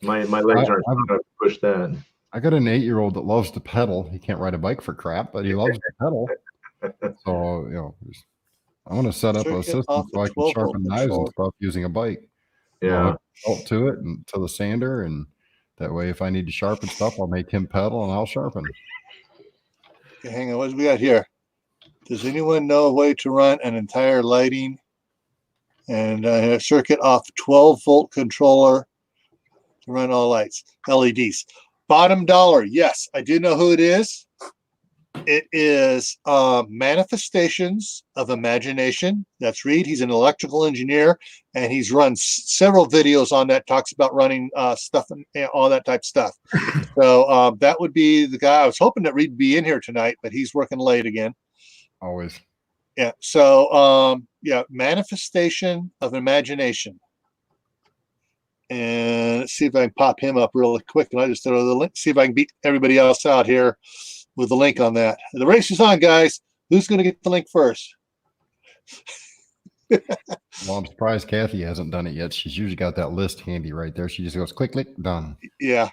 My legs aren't strong enough to push that. I got an 8-year-old that loves to pedal. He can't ride a bike for crap, but he loves to pedal. So, you know, I want to set up a system so I can sharpen knives and stuff using a bike. Yeah. I'll hook to it and to the sander, and that way, if I need to sharpen stuff, I'll make him pedal and I'll sharpen. Okay, hang on. What do we got here? Does anyone know a way to run an entire lighting and a circuit off 12-volt controller to run all lights, LEDs? Bottom dollar. Yes, I do know who it is. It is Manifestations of Imagination. That's Reed. He's an electrical engineer, and he's run several videos on that, talks about running stuff and all that type of stuff. So that would be the guy. I was hoping that Reed would be in here tonight, but he's working late again. Always. Yeah. So, yeah, Manifestation of Imagination. And let's see if I can pop him up really quick. And I just throw the link, see if I can beat everybody else out here with the link on that. The race is on, guys. Who's going to get the link first? Well, I'm surprised Kathy hasn't done it yet. She's usually got that list handy right there. She just goes click, click, done. Yeah.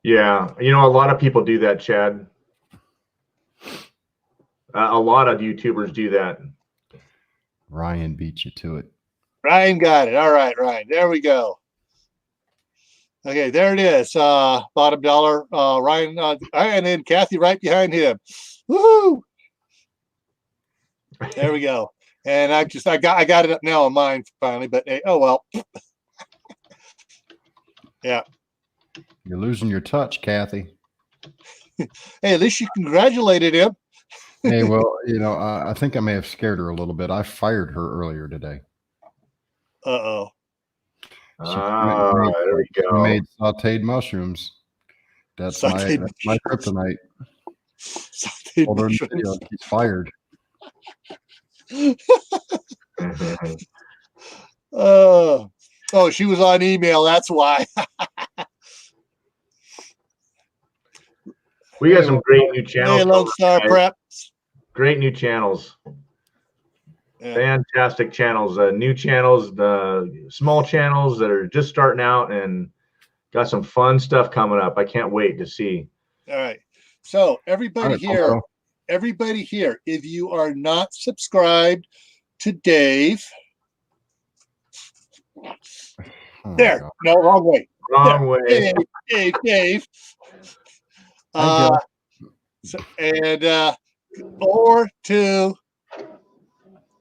Yeah, you know, a lot of people do that, Chad. A lot of YouTubers do that. Ryan beat you to it. Ryan got it. All right, Ryan. There we go. Okay, there it is. Bottom dollar. Ryan, and then Kathy right behind him. Woohoo! There we go. And I got it up now on mine finally. But hey, oh well. Yeah. You're losing your touch, Kathy. Hey, at least you congratulated him. Hey, well, you know, I think I may have scared her a little bit. I fired her earlier today. Uh-oh. There we go. She made sauteed mushrooms. That's my kryptonite. Sauteed Told her in the mushrooms. video, she's fired. Oh, she was on email. That's why. We got some great new channels. Hey, Lone Star Prep. Great new channels. Yeah. Fantastic channels. New channels, the small channels that are just starting out, and got some fun stuff coming up. I can't wait to see. All right. So everybody here, if you are not subscribed to Dave, there. No, wrong way. Wrong way. Dave. Or to.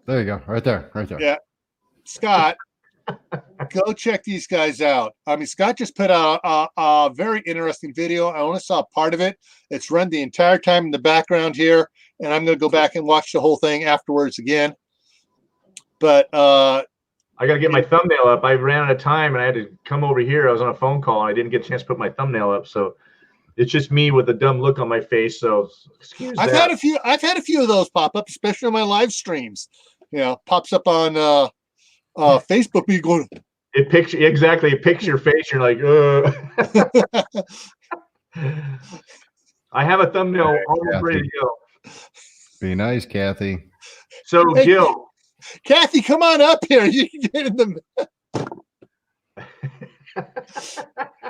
There you go. Right there. Yeah. Scott, go check these guys out. I mean, Scott just put out a very interesting video. I only saw part of it. It's run the entire time in the background here, and I'm going to go back and watch the whole thing afterwards again. But I got to get my thumbnail up. I ran out of time, and I had to come over here. I was on a phone call, and I didn't get a chance to put my thumbnail up. So it's just me with a dumb look on my face. So excuse I've that. had a few of those pop up, especially on my live streams. You know, pops up on Facebook. You going? It picture exactly. It picks your face. You're like, I have a thumbnail almost ready to go. Be nice, Kathy. So Hey, Gil, Kathy, come on up here. You can get in the.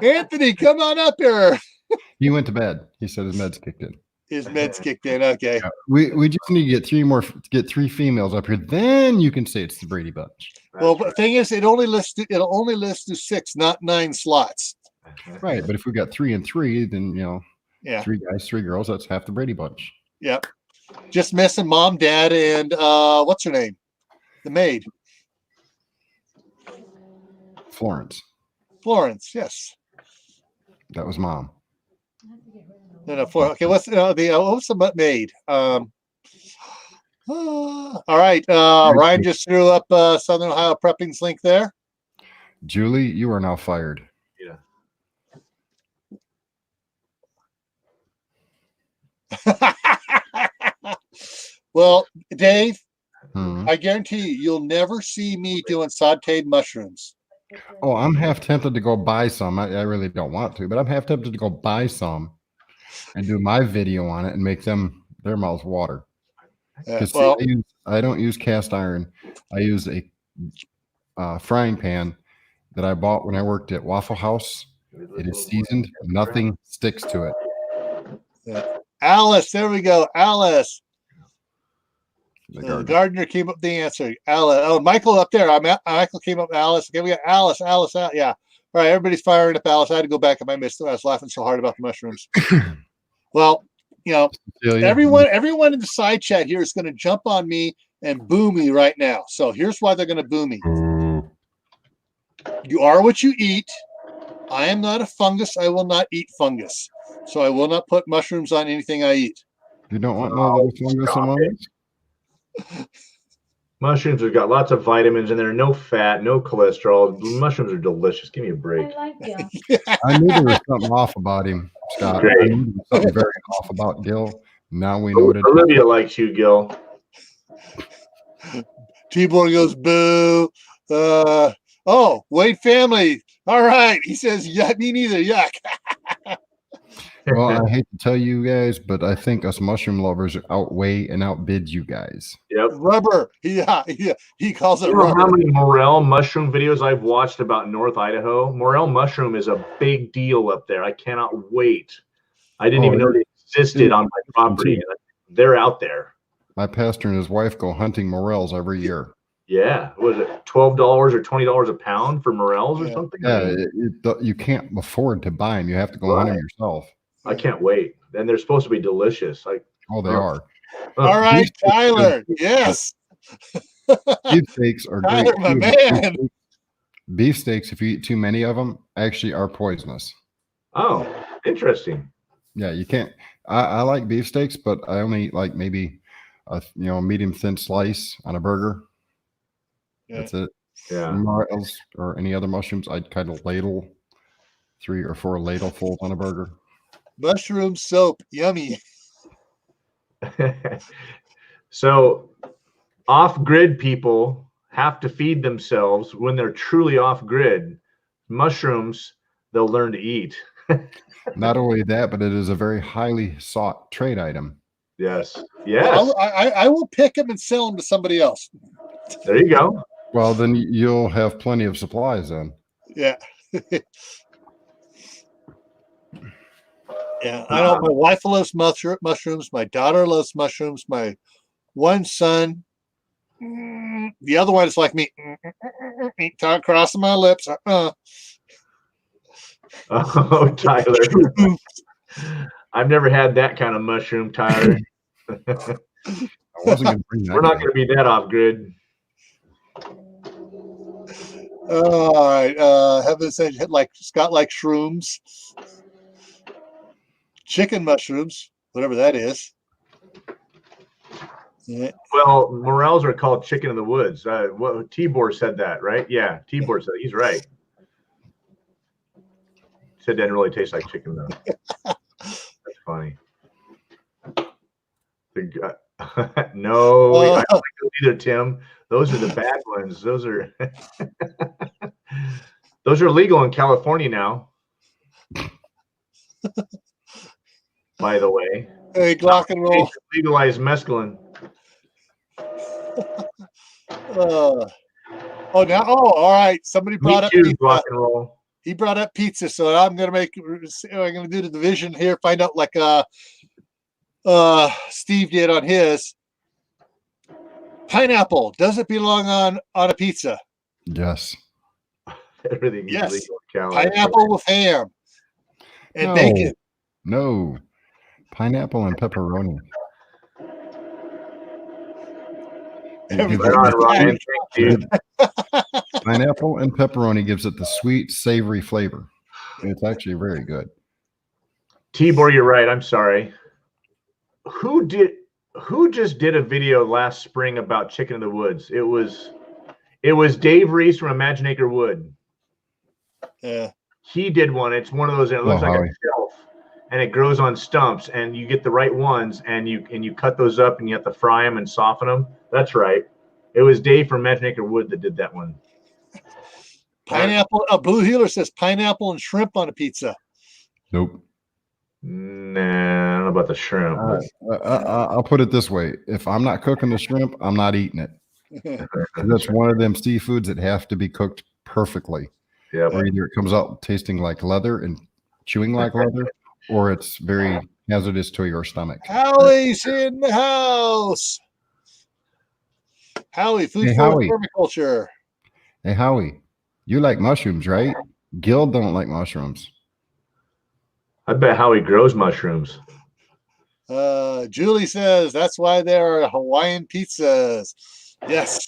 Anthony, come on up here. He went to bed. He said his meds kicked in. His meds kicked in. Okay. Yeah. We just need to get three females up here. Then you can say it's the Brady Bunch. Well, the thing is, it'll only list to 6, not 9 slots. Right, but if we got 3 and 3, then Yeah. 3 guys, 3 girls. That's half the Brady Bunch. Yep. Just missing mom, dad, and what's her name? The maid. Florence. Yes. That was mom. No, okay. What's the maid? All right. Ryan just threw up Southern Ohio Prepping's link there. Julie, you are now fired. Yeah. Well, Dave, Hmm. I guarantee you'll never see me doing sauteed mushrooms. Oh, I'm half tempted to go buy some. I really don't want to, but I'm half tempted to go buy some and do my video on it and make them their mouths water. Because Well, I don't use cast iron. I use a frying pan that I bought when I worked at Waffle House. It is seasoned. Nothing sticks to it. Alice, there we go. Alice. The Gardner. gardener. Came up with the answer. Alice. Oh, Michael up there. Michael came up with Alice. Okay, we got Alice. Alice out. Yeah. All right, everybody's firing up Alice. I had to go back if I missed it. I was laughing so hard about the mushrooms. Well, you know, everyone in the side chat here is going to jump on me and boo me right now. So here's why they're going to boo me. You are what you eat. I am not a fungus. I will not eat fungus. So I will not put mushrooms on anything I eat. You don't want no little fungus among us? Mushrooms have got lots of vitamins in there, no fat, no cholesterol. Mushrooms are delicious. Give me a break. I like Gil. I knew there was something off about him, Scott. Great. I knew there was something very off about Gil. Now we know what it is. Olivia likes you, Gil. T-Boy goes, boo. Oh, Wade family. All right. He says, yuck, me neither. Yuck. Well, I hate to tell you guys, but I think us mushroom lovers outweigh and outbid you guys. Yep. Rubber. Yeah. He calls it You know rubber. how many morel mushroom videos I've watched about North Idaho? Morel mushroom is a big deal up there. I cannot wait. I didn't even know they existed on my property. They're out there. My pastor and his wife go hunting morels every year. Yeah. Was it $12 or $20 a pound for morels or something? Yeah, you can't afford to buy them. You have to go hunt them yourself. I can't wait. And they're supposed to be delicious. Oh, they are. All right, Tyler. Yes. Beefsteaks are great. Tyler, my man. Beefsteaks, if you eat too many of them, actually are poisonous. Oh, interesting. Yeah, you can't. I like beefsteaks, but I only eat like maybe a medium thin slice on a burger. Yeah. That's it. Yeah. Morels or any other mushrooms, I'd kind of ladle 3 or 4 ladlefuls on a burger. Mushroom soap. Yummy. So off-grid people have to feed themselves when they're truly off-grid. Mushrooms, they'll learn to eat. Not only that, but it is a very highly sought trade item. Yes. Yes. Well, I will pick them and sell them to somebody else. There you go. Well, then you'll have plenty of supplies then. Yeah. Yeah, I know my wife loves mushrooms. My daughter loves mushrooms. My one son, the other one is like me, tongue crossing my lips. Oh, Tyler. I've never had that kind of mushroom, Tyler. I wasn't going to bring that. We're not going to be that off-grid. All right. Heaven said like Scott likes shrooms. Chicken mushrooms, whatever that is. Yeah. Well, morels are called chicken in the woods. Tibor said that, right? Yeah, Tibor said he's right. Said it didn't really taste like chicken though. That's funny. No, I don't like those either, Tim. Those are the bad ones. Those are those are legal in California now. By the way, Hey, Glock and roll. Legalize mescaline. All right. Somebody brought up pizza. pizza. And roll. He brought up pizza, so I'm gonna do the division here. Find out like Steve did on his. Pineapple, does it belong on a pizza? Yes. Everything. Yes. Is legal. Pineapple with ham and bacon. No. Pineapple and pepperoni. Ryan. Pineapple and pepperoni gives it the sweet, savory flavor. It's actually very good. Tibor, you're right. I'm sorry. Who just did a video last spring about chicken in the woods? It was Dave Reese from Imaginator Wood. Yeah. He did one. It's one of those. It looks like a shelf, and it grows on stumps, and you get the right ones, and you cut those up, and you have to fry them and soften them. That's right. It was Dave from Matchmaker Wood that did that one. Pineapple. Blue Healer says pineapple and shrimp on a pizza. Nope. Nah, I don't know about the shrimp. I'll put it this way: if I'm not cooking the shrimp, I'm not eating it. That's one of them seafoods that have to be cooked perfectly. Yeah. Or either it comes out tasting like leather and chewing like leather, or it's very hazardous to your stomach. Howie's in the house. Howie, food Hey, for Howie. permaculture. Hey, Howie, you like mushrooms, right? Gil don't like mushrooms. I bet Howie grows mushrooms. Julie says that's why there are Hawaiian pizzas. Yes.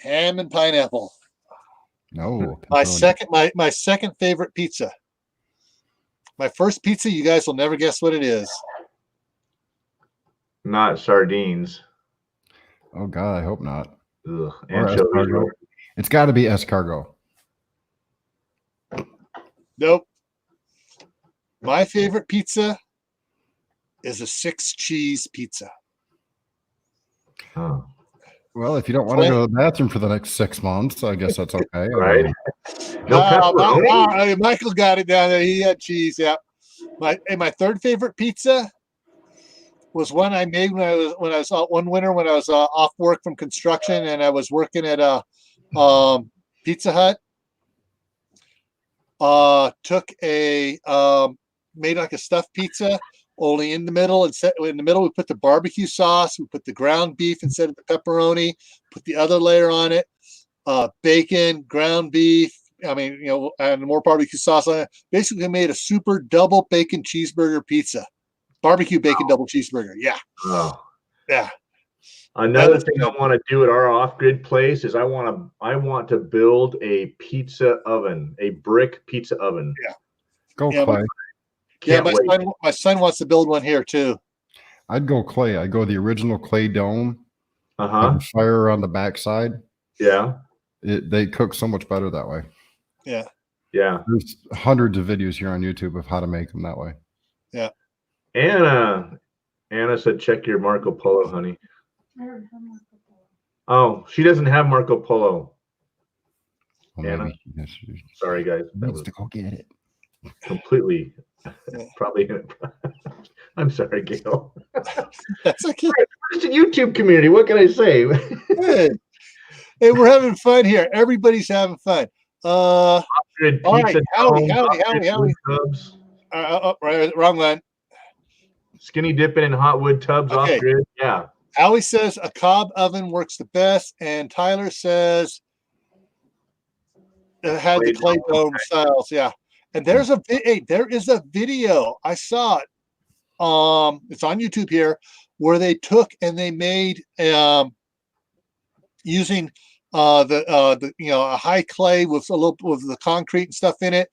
Ham and pineapple. No. My pepperoni. my second favorite pizza. My first pizza, you guys will never guess what it is. Not sardines. Oh God, I hope not. Ugh, Or anchovies. escargot. It's got to be escargot. Nope. My favorite pizza is a 6-cheese pizza. Oh. Well, if you don't want to go to the bathroom for the next 6 months, I guess that's okay. Right. No pepperoni. Michael got it down there. He had cheese. Yeah. My third favorite pizza was one I made when I was one winter when I was off work from construction and I was working at a Pizza Hut. Took a made like a stuffed pizza, only in the middle. In the middle, we put the barbecue sauce. We put the ground beef instead of the pepperoni. Put the other layer on it. Bacon, ground beef. I mean, and more barbecue sauce on it. Basically, made a super double bacon cheeseburger pizza. Barbecue bacon double cheeseburger. Yeah. Oh. Yeah. Another thing I want to do at our off-grid place is I want to build a pizza oven, a brick pizza oven. Yeah. Go Yeah, clay. My son wants to build one here too. I'd go clay. I'd go the original clay dome. Uh-huh. Fire on the backside. Yeah. They cook so much better that way. Yeah. Yeah. There's hundreds of videos here on YouTube of how to make them that way. Yeah. Anna said, check your Marco Polo, honey. I don't have Marco Polo. Oh, she doesn't have Marco Polo. Well, Anna. Sorry, guys. That Needs was to go get it. completely probably. I'm sorry, Gail. That's okay. It's a YouTube community. What can I say? Hey, we're having fun here. Everybody's having fun. All right, Howie. Tubs. Right, wrong one. Skinny dipping in hot wood tubs Okay. off grid. Yeah. Howie says a cob oven works the best, and Tyler says it had the clay dome styles. Yeah, and there is a video I saw it. It's on YouTube here where they took and they made using a high clay with a little with the concrete and stuff in it.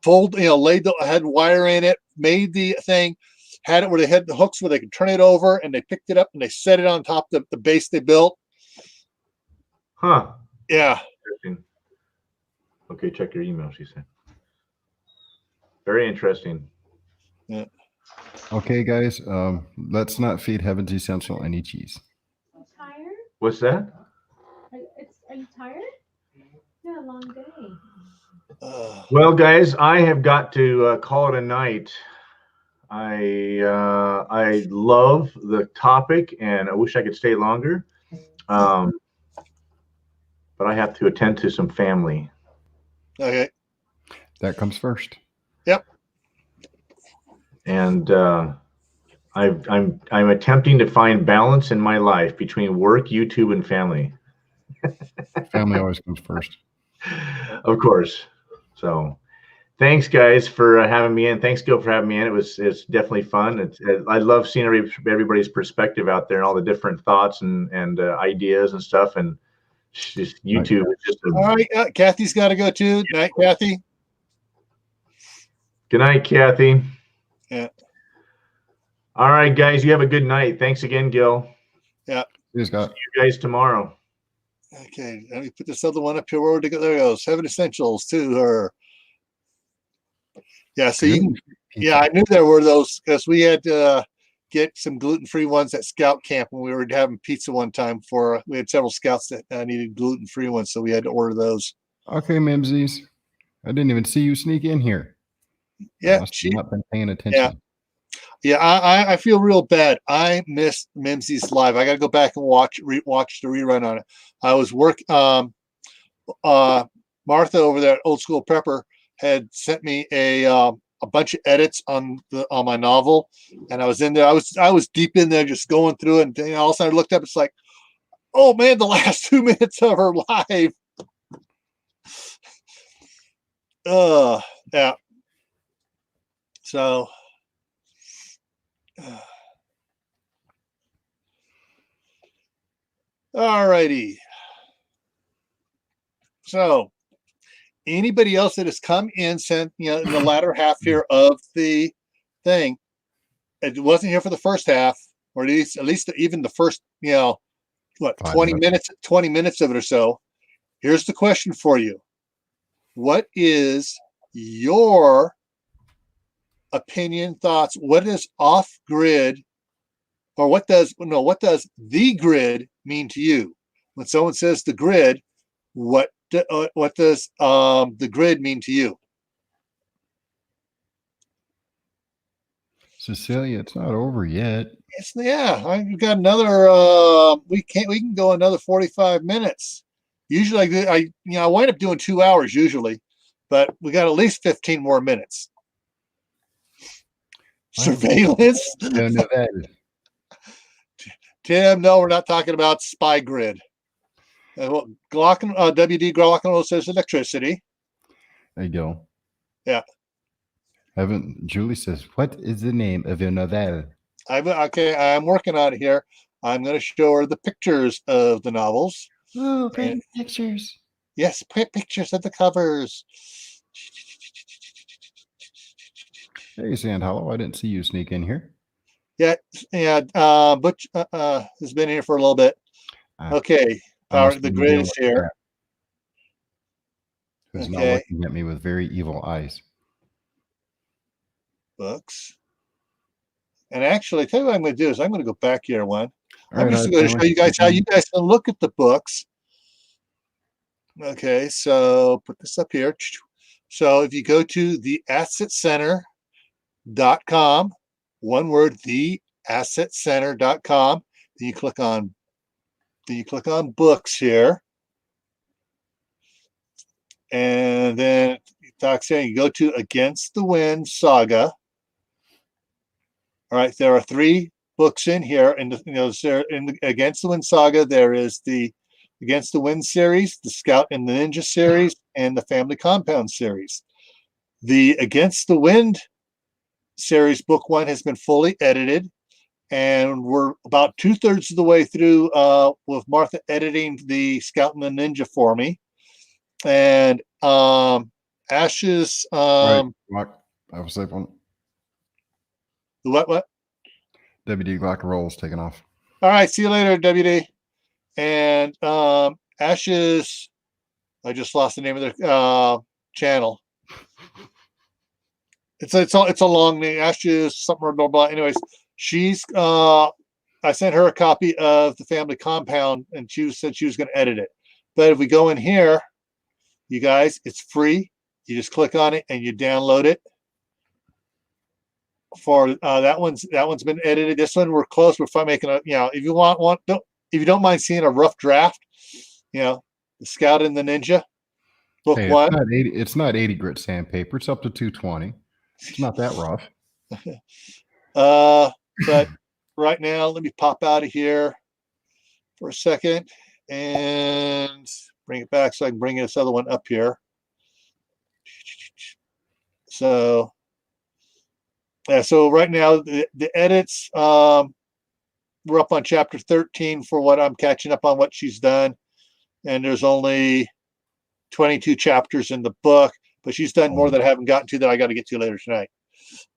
Had wire in it, made the thing. Had it where they had the hooks where they could turn it over, and they picked it up and they set it on top of the base they built. Huh. Yeah. Okay, check your email, she said. Very interesting. Yeah. Okay, guys. Let's not feed Heaven's Essential any cheese. Are you tired? What's that? Are you tired? Yeah, a long day. Well, guys, I have got to call it a night. I love the topic, and I wish I could stay longer. But I have to attend to some family. Okay. That comes first. Yep. And I'm attempting to find balance in my life between work, YouTube, and family. Family always comes first. Of course. So thanks, guys, for having me in. Thanks, Gil, for having me in. It's definitely fun. I love seeing everybody's perspective out there and all the different thoughts and ideas and stuff. And just YouTube is just all right. Kathy's got to go too. Night, Kathy. Good night, Kathy. Yeah. All right, guys. You have a good night. Thanks again, Gil. Yeah. See you guys tomorrow. Okay. Let me put this other one up here. Where to go? There it goes. 7 Essentials to her. Yeah, so I knew there were those because we had to get some gluten-free ones at scout camp when we were having pizza one time. We had several scouts that needed gluten-free ones, so we had to order those. Okay, Mimsies. I didn't even see you sneak in here. Yeah, I must have not been paying attention. Yeah, I feel real bad. I missed Mimsy's live. I got to go back and watch the rerun on it. I was Martha over there at Old School Prepper had sent me a bunch of edits on my novel, and I was in there. I was deep in there, just going through it, and all of a sudden I looked up. It's like, oh man, the last 2 minutes of her live. Yeah. So. All righty. So, anybody else that has come in in the latter half here of the thing, it wasn't here for the first half, or at least even the first, 20 minutes of it or so. Here's the question for you. What is your opinion, thoughts? What is off grid, or what does the grid mean to you? When someone says the grid, what does the grid mean to you? Cecilia, it's not over yet. We've got another. We can go another 45 minutes. Usually, I wind up doing 2 hours usually, but we got at least 15 more minutes. Surveillance. Tim, no, we're not talking about spy grid. WD Glocken says electricity. There you go. Yeah. Julie says, what is the name of your novel? I'm working on it here. I'm going to show her the pictures of the novels. Oh, pretty pictures. Yes, pictures of the covers. Hey, Sand Hollow, I didn't see you sneak in here. Yeah. Butch has been here for a little bit. Okay, the grid is here. Who's now looking at me with very evil eyes. Books. And actually, tell you what I'm going to do is I'm going to go back here one. I'm Right, just going to show you guys how you guys can look at the books. Okay, so put this up here. So if you go to theassetcenter.com, one word, theassetcenter.com, then you click on books here. And then it talks here, you go to Against the Wind Saga. All right, there are 3 books in here, and Against the Wind Saga, there is the Against the Wind series, the Scout and the Ninja series, and the Family Compound series. The Against the Wind series, book 1, has been fully edited, and we're about 2/3 of the way through with Martha editing the Scout and the Ninja for me. And Ash's I was like one. What? WD Glock rolls taken off. All right, see you later, WD. And Ash's, I just lost the name of their channel. It's a long name. Ash's something or blah blah. Anyways, she's I sent her a copy of the Family Compound, and she said she was going to edit it. But if we go in here, you guys, it's free. You just click on it and you download it. For that one's been edited. This one we're close. We're making a if you if you don't mind seeing a rough draft, the Scout and the Ninja book 1. It's not 80 grit sandpaper. It's up to 220. It's not that rough. But right now, let me pop out of here for a second and bring it back so I can bring this other one up here. So. Yeah, so right now the edits, we're up on chapter 13 for what I'm catching up on what she's done, and there's only 22 chapters in the book, but she's done more that I haven't gotten to that I got to get to later tonight.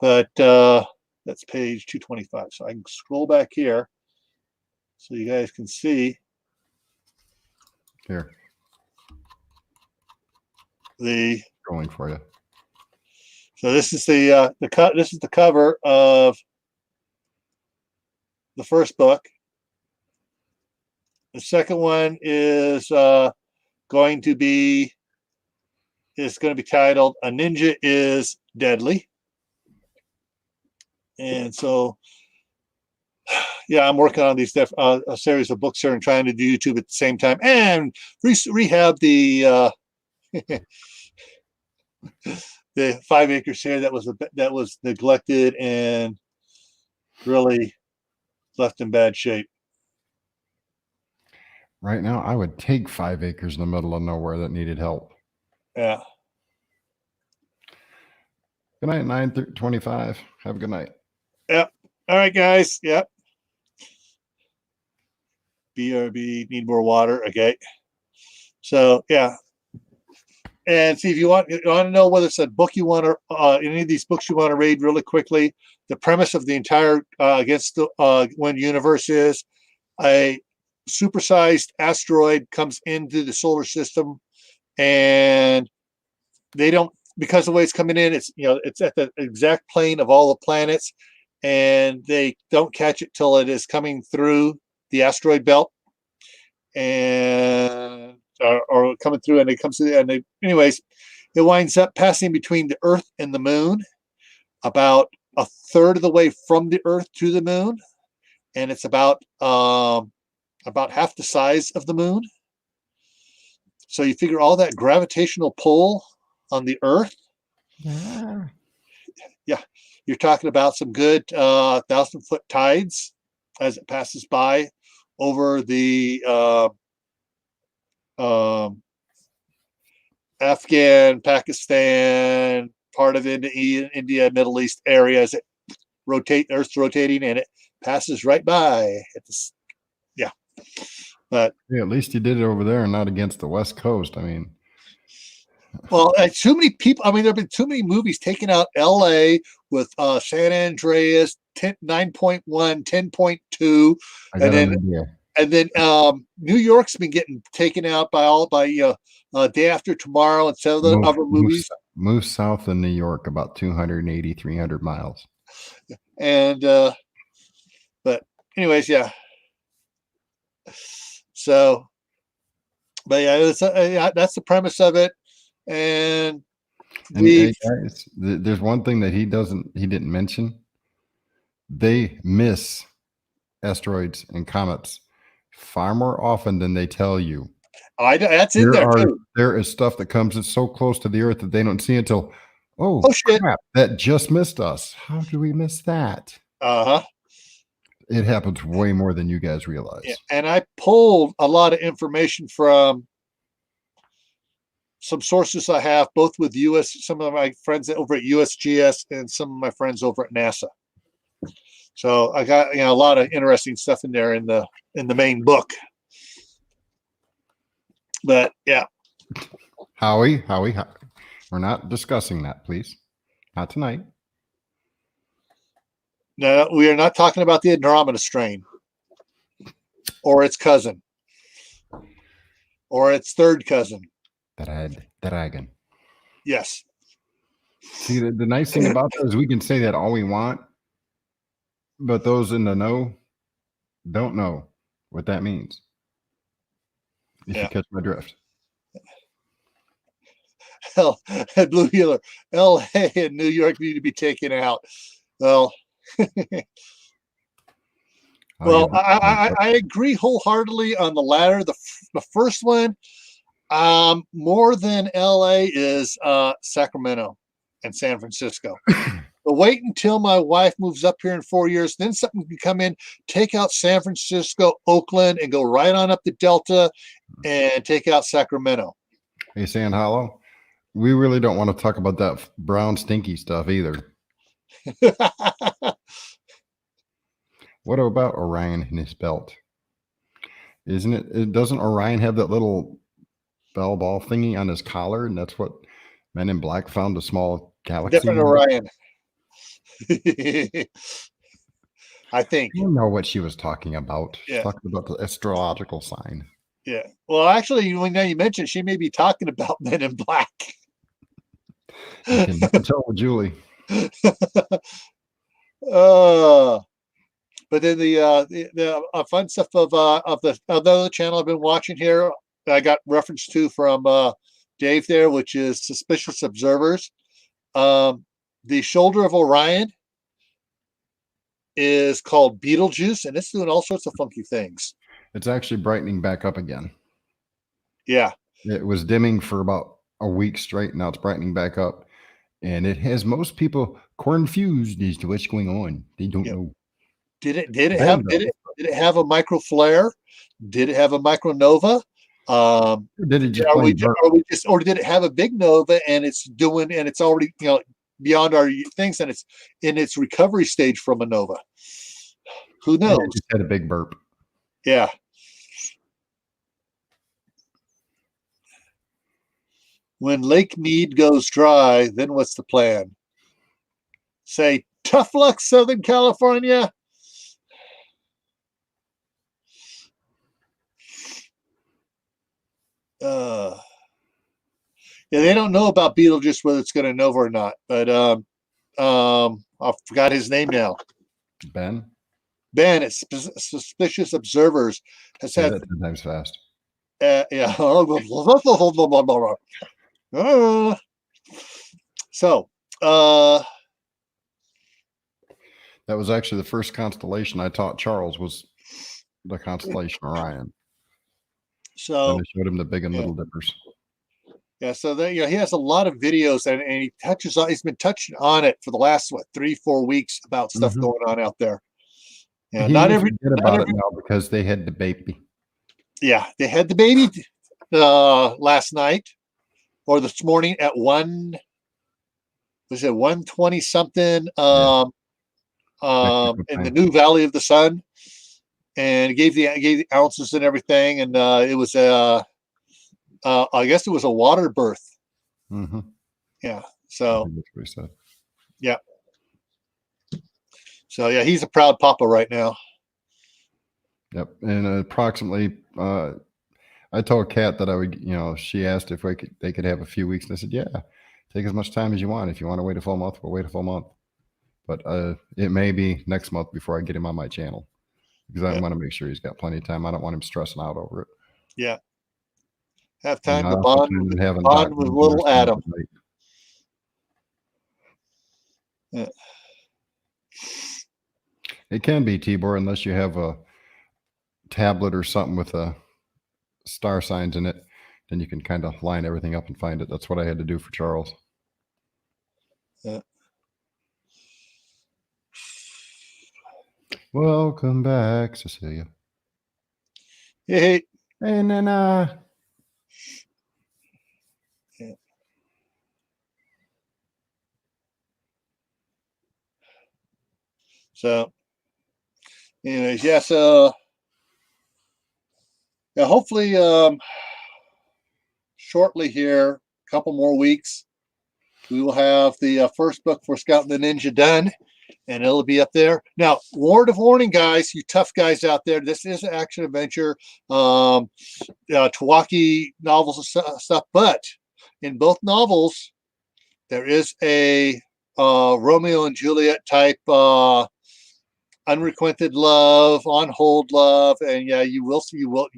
But that's page 225. So I can scroll back here so you guys can see here. The Going for you. So this is this is the cover of the first book. The second one is going to be titled "A Ninja is Deadly," and so yeah, I'm working on these a series of books here and trying to do YouTube at the same time and rehab the the 5 acres here that was neglected and really left in bad shape. Right now, I would take 5 acres in the middle of nowhere that needed help. Yeah. Good night, 9:25. Have a good night. Yep. All right, guys. Yep. BRB, need more water. Okay. So, yeah. And see if you want to know whether it's a book you want to, any of these books you want to read really quickly. The premise of the entire Against the One universe is a supersized asteroid comes into the solar system, and they don't, because the way it's coming in, it's it's at the exact plane of all the planets, and they don't catch it till it is coming through the asteroid belt, and or coming through, and it comes through, and anyways, it winds up passing between the Earth and the Moon, about a third of the way from the Earth to the Moon, and it's about half the size of the Moon. So you figure all that gravitational pull on the Earth. Yeah, you're talking about some good 1,000-foot tides as it passes by over the Afghan, Pakistan, part of India, Middle East areas. It Earth's rotating, and it passes right by. Yeah, but yeah, at least you did it over there and not against the West Coast. I mean, well, too many people. I mean, there have been too many movies taking out L.A. with San Andreas 9.1, 10.2, and then New York's been getting taken out by Day After Tomorrow and some of the other movies. Move south of New York about 280, 300 miles. And but anyways, yeah. So, but yeah, that's the premise of it. And hey guys, there's one thing that he didn't mention. They miss asteroids and comets far more often than they tell you. That's in there too. There is stuff that comes that's so close to the Earth that they don't see until, oh shit, crap, that just missed us. How do we miss that? It happens way more than you guys realize. Yeah, and I pulled a lot of information from some sources I have, both with some of my friends over at USGS and some of my friends over at NASA. So I got a lot of interesting stuff in there in the main book. But yeah, Howie, we're not discussing that, please. Not tonight. No, we are not talking about the Andromeda strain or its cousin or its third cousin. The dragon. Yes. See, the nice thing about that is we can say that all we want, but those in the know don't know what that means. If you catch my drift. Blue Healer, LA and New York need to be taken out. Well, well, I agree wholeheartly on the latter. The first one, more than LA is Sacramento and San Francisco. But wait until my wife moves up here in 4 years, then something can come in, take out San Francisco, Oakland, and go right on up the Delta and take out Sacramento. Hey, Sand Hollow, we really don't want to talk about that brown stinky stuff either. What about Orion and his belt? Isn't it? Doesn't Orion have that little bell ball thingy on his collar? And that's what Men in Black found a small galaxy. Different Orion. I think. You know what she was talking about. Yeah. She's talking about the astrological sign. Yeah. Well, actually, now you mentioned, she may be talking about Men in Black. You can never tell with Julie. But then the fun stuff of the other channel I've been watching here, I got reference to from Dave there, which is Suspicious Observers. The Shoulder of Orion is called Betelgeuse, and it's doing all sorts of funky things. It's actually brightening back up again. Yeah. It was dimming for about a week straight. Now it's brightening back up. And it has most people confused as to what's going on. They don't know. Did it have a micro flare? Did it have a micronova? Did it just, or did it have a big nova and it's already beyond our things and it's in its recovery stage from a nova? Who knows? It just had a big burp. Yeah. When Lake Mead goes dry, then what's the plan? Say, tough luck, Southern California. Yeah, they don't know about Betelgeuse, whether it's going to nova or not. But I forgot his name now. Ben, it's Suspicious Observers has had 10 times fast. Yeah. So, that was actually the first constellation I taught Charles was the constellation Orion. So and I showed him the big and little dippers. Yeah, so there, he has a lot of videos and he touches on. He's been touching on it for the last 3-4 weeks about stuff going on out there. Yeah, not every about it now because they had the baby. Yeah, they had the baby last night or this morning at 1:20 something in the new Valley of the Sun, and gave the ounces and everything, and it was I guess it was a water birth. Mm-hmm. Yeah. So that's what he said. Yeah. So yeah, he's a proud papa right now. Yep. And approximately, I told Kat that I would, she asked if they could have a few weeks, and I said, yeah, take as much time as you want. If you want to wait a full month, we'll wait a full month. But it may be next month before I get him on my channel, because I want to make sure he's got plenty of time. I don't want him stressing out over it. Yeah. Have time to bond with little Adam. Yeah. It can be, Tibor, unless you have a tablet or something with star signs in it, then you can kind of line everything up and find it. That's what I had to do for Charles. Yeah. Welcome back, Cecilia. Hey. And then yeah. So anyways, yeah, so yeah, hopefully shortly here, a couple more weeks, we will have the first book for Scout and the Ninja done, and it'll be up there. Now, word of warning, guys, you tough guys out there, this is an action adventure, Tawaki novels and stuff, but in both novels, there is a Romeo and Juliet type unrequited love, on hold love, and yeah, you will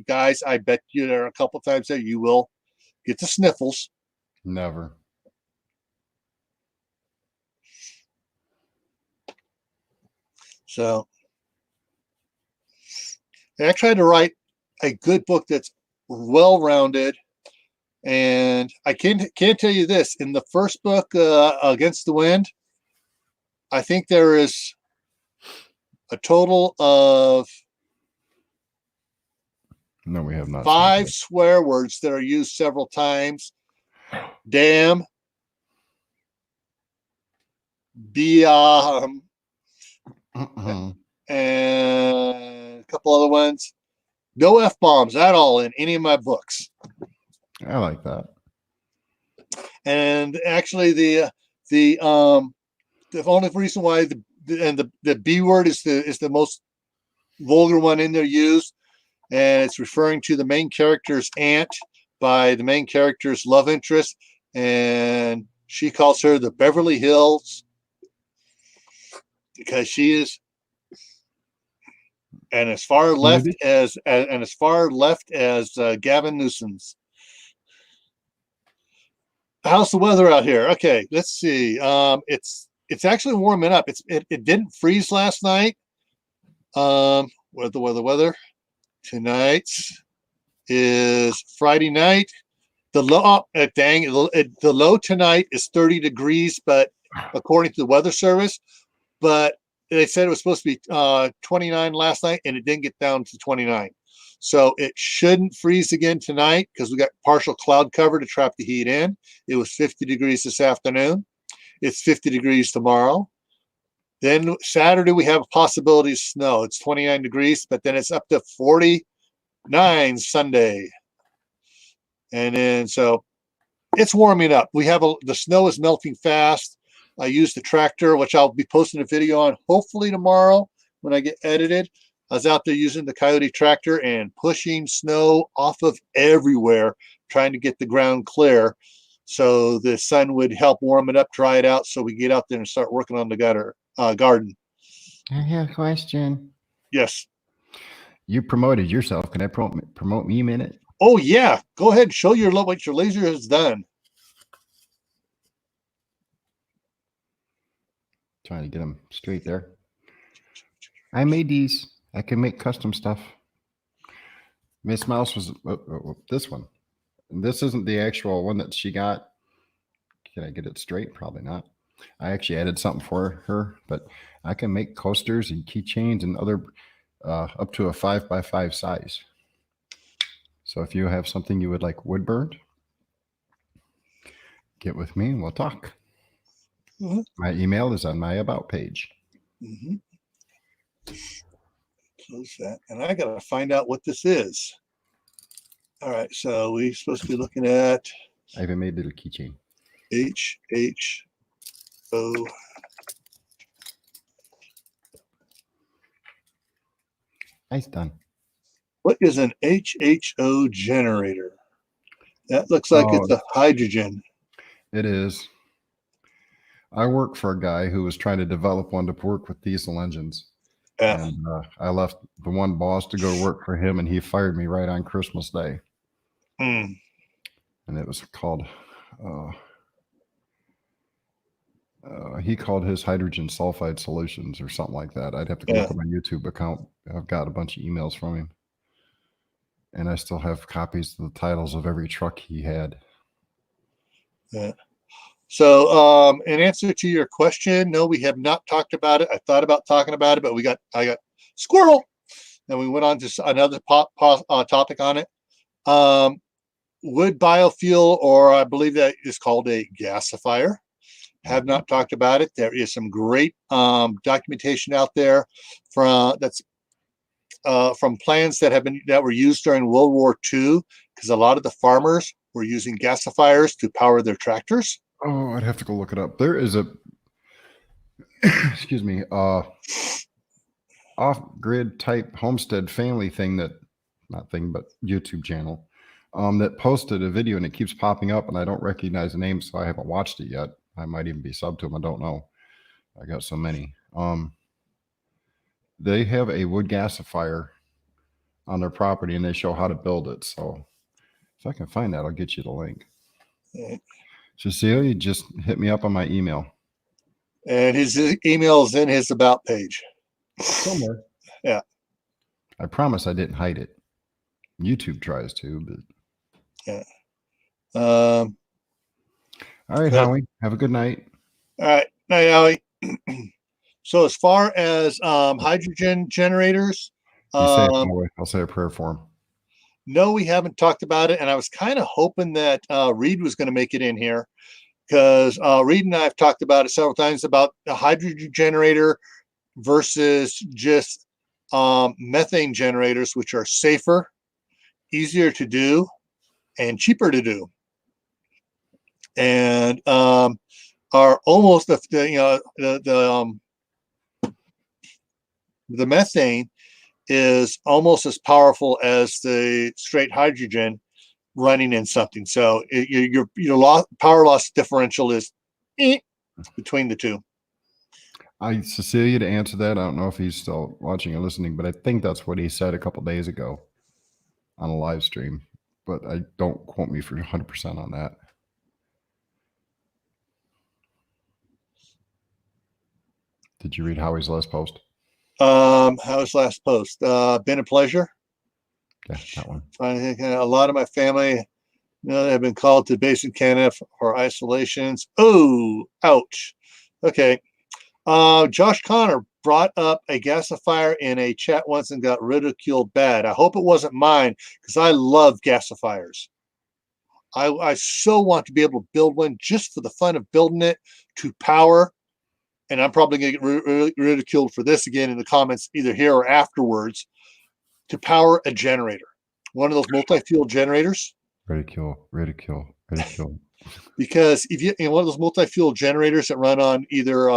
guys, I bet you there are a couple times there you will get the sniffles. Never. So I tried to write a good book that's well-rounded, and I can't tell you this, in the first book, Against the Wind, I think there is a total of we have not 5 swear words that are used several times. Damn, and a couple other ones. No F-bombs at all in any of my books. I like that. And actually, the only reason why the B word is the most vulgar one in there used, and it's referring to the main character's aunt by the main character's love interest, and She calls her the Beverly Hills because she is, and as far left as Gavin Newsom's. How's the weather out here? Okay, let's see. It's actually warming up. It didn't freeze last night. Weather. Tonight is Friday night. The low, the low tonight is 30 degrees, but according to the weather service, but they said it was supposed to be 29 last night, and it didn't get down to 29. So it shouldn't freeze again tonight because we got partial cloud cover to trap the heat in. It was 50 degrees this afternoon. It's 50 degrees tomorrow. Then Saturday, we have a possibility of snow. It's 29 degrees, but then it's up to 49 Sunday. And then, so it's warming up. The snow is melting fast. I used the tractor, which I'll be posting a video on hopefully tomorrow when I get edited. I was out there using the Coyote tractor and pushing snow off of everywhere, trying to get the ground clear so the sun would help warm it up, dry it out, so we get out there and start working on the garden. I have a question. Yes. You promoted yourself. Can I promote me a minute? Oh, yeah. Go ahead and show what your laser has done. Trying to get them straight there. I made these. I can make custom stuff. Miss Mouse was this one. And this isn't the actual one that she got. Can I get it straight? Probably not. I actually added something for her, but I can make coasters and keychains and other up to a 5x5 size. So if you have something you would like wood burned, get with me and we'll talk. Mm-hmm. My email is on my about page. Mm-hmm. Close that. And I got to find out what this is. All right. So we're supposed to be looking at. I even made a little keychain. HHO. Nice done. What is an HHO generator? That looks like it's a hydrogen. It is. I work for a guy who was trying to develop one to work with diesel engines. Yeah. And I left the one boss to go work for him, and he fired me right on Christmas Day. And it was called, he called his hydrogen sulfide solutions or something like that. I'd have to go look at my YouTube account. I've got a bunch of emails from him. And I still have copies of the titles of every truck he had. Yeah. So, in answer to your question, no, we have not talked about it. I thought about talking about it, but I got squirrel, and we went on to another topic on it. Wood biofuel, or I believe that is called a gasifier. Have not talked about it. There is some great documentation out there from plans that were used during World War II, because a lot of the farmers were using gasifiers to power their tractors. Oh, I'd have to go look it up. There is a, excuse me, off-grid type homestead family thing but YouTube channel that posted a video, and it keeps popping up, and I don't recognize the name, so I haven't watched it yet. I might even be subbed to them. I don't know. I got so many. They have a wood gasifier on their property, and they show how to build it. So if I can find that, I'll get you the link. Cecilia, just hit me up on my email. And his email is in his about page. Somewhere. Yeah. I promise I didn't hide it. YouTube tries to, but. Yeah. All right, Howie. Have a good night. All right. Night, Howie. So as far as hydrogen generators. I'll say a prayer for him. No, we haven't talked about it, and I was kind of hoping that Reed was going to make it in here, because Reed and I have talked about it several times about the hydrogen generator versus just methane generators, which are safer, easier to do, and cheaper to do, and are almost the methane is almost as powerful as the straight hydrogen running in something. So your power loss differential is between the two. Cecilia, to answer that, I don't know if he's still watching or listening, but I think that's what he said a couple days ago on a live stream. But I don't quote me for 100% on that. Did you read Howie's last post? How's last post? Been a pleasure. Yeah, that one. I think a lot of my family, have been called to base in Canada for isolations. Oh, ouch. Okay. Josh Connor brought up a gasifier in a chat once and got ridiculed bad. I hope it wasn't mine because I love gasifiers. I so want to be able to build one just for the fun of building it to power. And I'm probably going to get ridiculed for this again in the comments, either here or afterwards, to power a generator. One of those multi-fuel generators. Ridicule. Because if you in one of those multi-fuel generators that run on either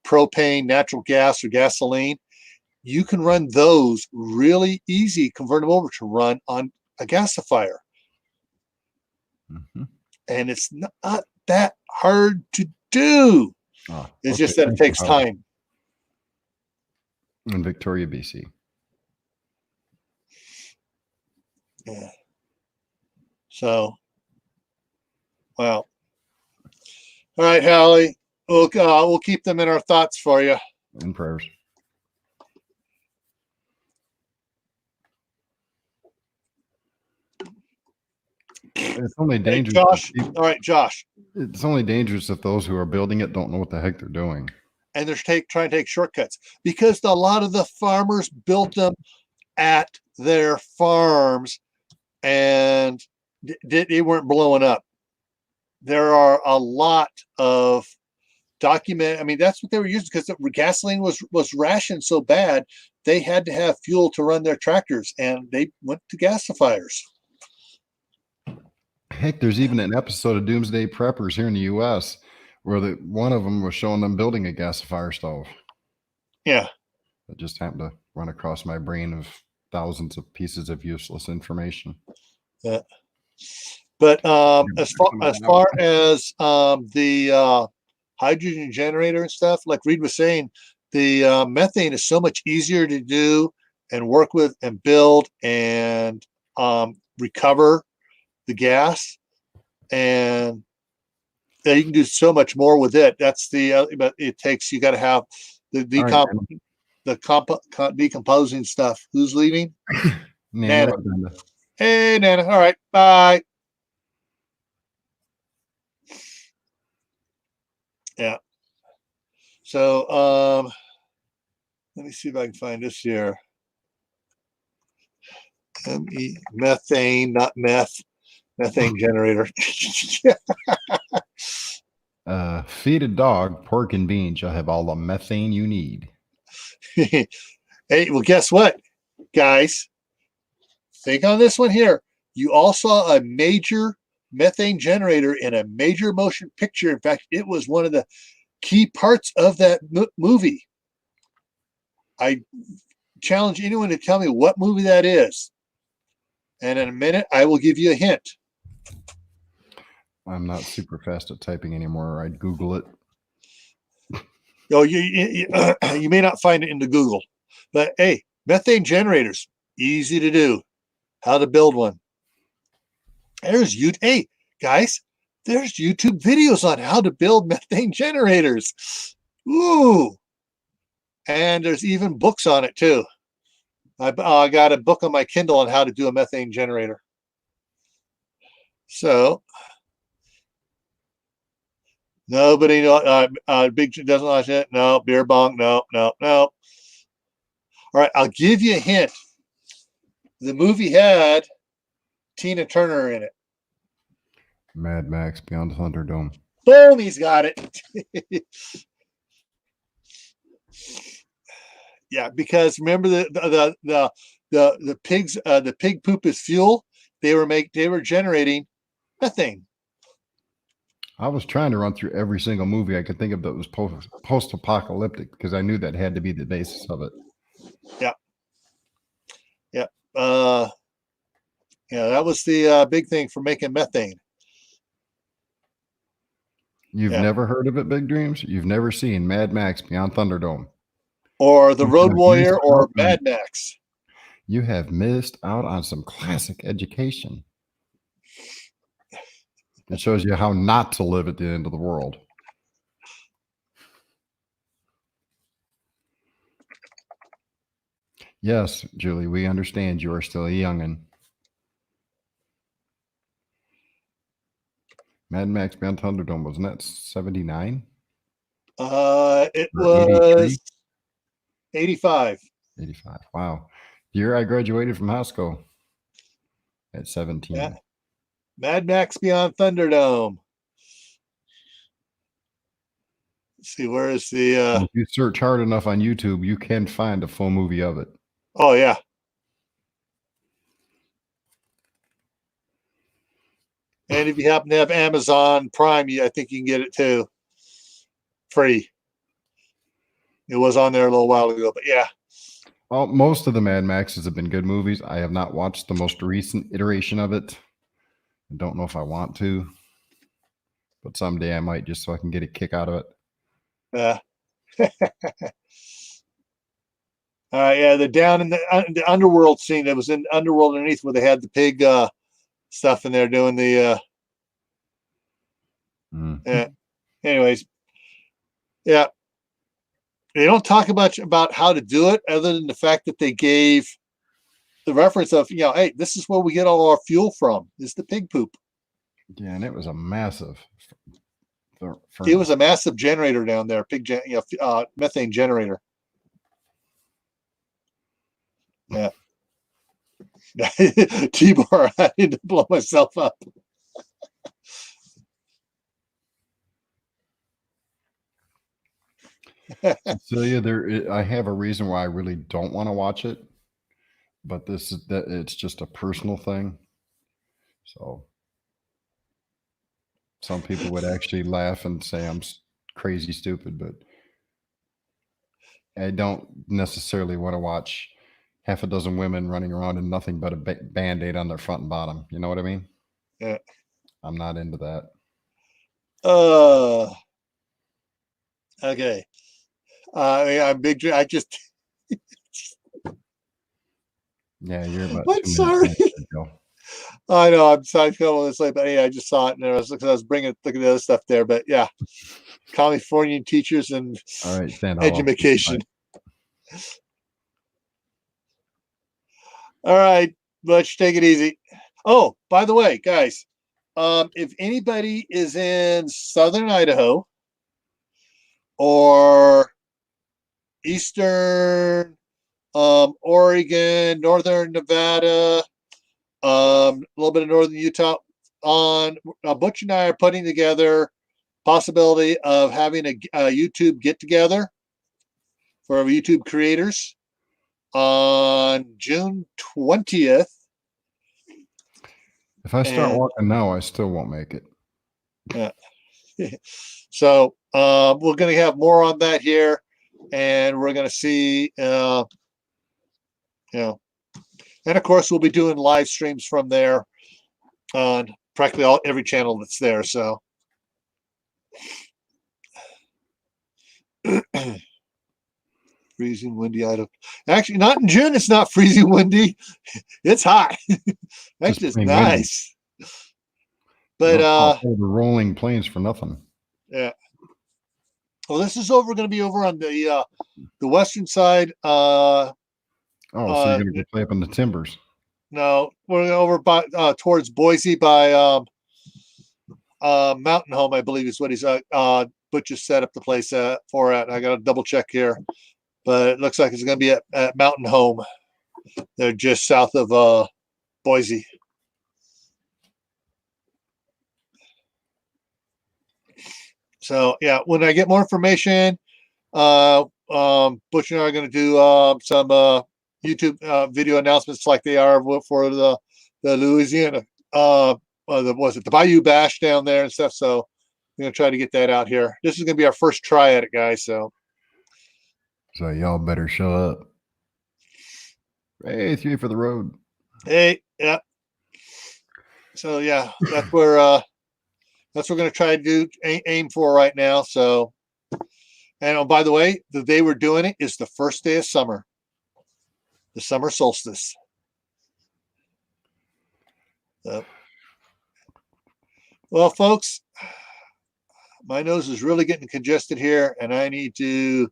propane, natural gas, or gasoline, you can run those really easy, convert them over to run on a gasifier. Mm-hmm. And it's not that hard to do. It's just that it takes time. In Victoria, BC. Yeah. So, well. All right, Hallie. We'll keep them in our thoughts for you. And prayers. It's only dangerous. Hey, Josh. All right, Josh. It's only dangerous if those who are building it don't know what the heck they're doing. And they're trying to take shortcuts because a lot of the farmers built them at their farms and they weren't blowing up. There are a lot of document. I mean, that's what they were using because the gasoline was rationed so bad. They had to have fuel to run their tractors and they went to gasifiers. Heck, there's even an episode of Doomsday Preppers here in the U.S. where one of them was showing them building a gasifier stove. Yeah. It just happened to run across my brain of thousands of pieces of useless information. Yeah. But as far as the hydrogen generator and stuff, like Reed was saying, the methane is so much easier to do and work with and build and recover the gas, and you can do so much more with it. That's but it takes, you got to have the decomposing stuff. Who's leaving? Nana. Hey, Nana. All right, bye. Yeah. So let me see if I can find this here. Methane, not meth. Methane generator. Feed a dog pork and beans. You'll have all the methane you need. Hey, well, guess what, guys? Think on this one here. You all saw a major methane generator in a major motion picture. In fact, it was one of the key parts of that movie. I challenge anyone to tell me what movie that is. And in a minute, I will give you a hint. I'm not super fast at typing anymore. I'd Google it. Oh, you may not find it into Google, but hey, methane generators, easy to do. How to build one. Hey, guys, there's YouTube videos on how to build methane generators. Ooh. And there's even books on it too. I got a book on my Kindle on how to do a methane generator. So nobody big doesn't like it. No, beer bong. No. All right, I'll give you a hint. The movie had Tina Turner in it. Mad Max Beyond the Thunderdome. Boom, he's got it. Yeah, because remember the pigs, the pig poop is fuel. They were generating methane. I was trying to run through every single movie I could think of that was post-apocalyptic because I knew that had to be the basis of it. Yeah. Yeah, that was the big thing for making methane. You've Yeah. never heard of it, Big Dreams? You've never seen Mad Max Beyond Thunderdome? Or The You Road have Warrior missed or out on- Mad Max. You have missed out on some classic education. It shows you how not to live at the end of the world. Yes, Julie, we understand you are still a youngin'. Mad Max Beyond Thunderdome, wasn't that 79? It Or 83? was 85. 85. Wow. Year I graduated from high school at 17. Yeah. Mad Max Beyond Thunderdome. Let's see, where is the If you search hard enough on YouTube, you can find a full movie of it. oh yeah. And if you happen to have Amazon Prime, I think you can get it too. Free. It was on there a little while ago, but yeah. Well, most of the Mad Maxes have been good movies. I have not watched the most recent iteration of it. I don't know if I want to, but someday I might, just so I can get a kick out of it. All right, yeah, the down in the underworld scene. It was in Underworld underneath where they had the pig stuff in there doing the yeah. Anyways, yeah. They don't talk much about how to do it other than the fact that they gave the reference of, hey, this is where we get all our fuel from. Is the pig poop. Yeah, and it was a massive It was a massive generator down there, methane generator. Yeah. T-bar, I need to blow myself up. Celia, I have a reason why I really don't want to watch it, but it's just a personal thing. So some people would actually laugh and say I'm crazy stupid, but I don't necessarily want to watch half a dozen women running around in nothing but a Band-Aid on their front and bottom. You know what I mean? Yeah. I'm not into that. Okay. I'm big. I just. Yeah, you're about. I'm sorry. I know. I'm sorry to go this late, but I just saw it and I was looking at the other stuff there. But yeah, Californian teachers and all right, education. All right, let's take it easy. Oh, by the way, guys, if anybody is in Southern Idaho or Eastern Oregon, Northern Nevada, a little bit of Northern Utah, Butch and I are putting together possibility of having a YouTube get together for YouTube creators on June 20th. If I start walking now, I still won't make it. Yeah. So we're going to have more on that here, and we're going to see, and of course we'll be doing live streams from there on practically every channel that's there. So. Freezing windy. Actually, not in June. It's not freezing windy. It's hot. That's just nice. Windy. But the rolling plains for nothing. Yeah. Well, this is going to be over on the western side. So you're going to go play up in the timbers? No, we're over by towards Boise by Mountain Home, I believe is what he's Butch just set up the place for at. I got to double check here. But it looks like it's going to be at Mountain Home. They're just south of Boise. So, yeah, when I get more information, Butch and I are going to do some YouTube video announcements like they are for the Louisiana, the Bayou Bash down there and stuff. So, I'm going to try to get that out here. This is going to be our first try at it, guys. So y'all better show up. Hey, 3 for the road. Hey, yeah. So yeah, that's where That's what we're going to try to do, aim for right now. So, and oh, by the way, the day we're doing it is the first day of summer, the summer solstice. Well, folks, my nose is really getting congested here, and I need to.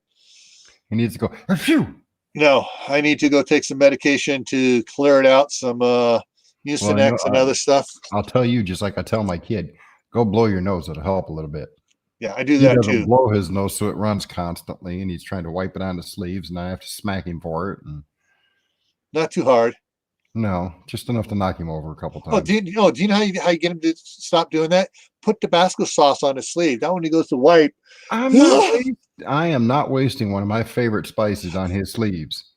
He needs to go. Phew! No, I need to go take some medication to clear it out. Some Mucinex and other stuff. I'll tell you, just like I tell my kid, go blow your nose. It'll help a little bit. Yeah, I do he that doesn't too. Blow his nose, so it runs constantly, and he's trying to wipe it on the sleeves, and I have to smack him for it. And not too hard. No, just enough to knock him over a couple times. Do you know how you get him to stop doing that? Put Tabasco sauce on his sleeve. That when he goes to wipe. I am not wasting one of my favorite spices on his sleeves.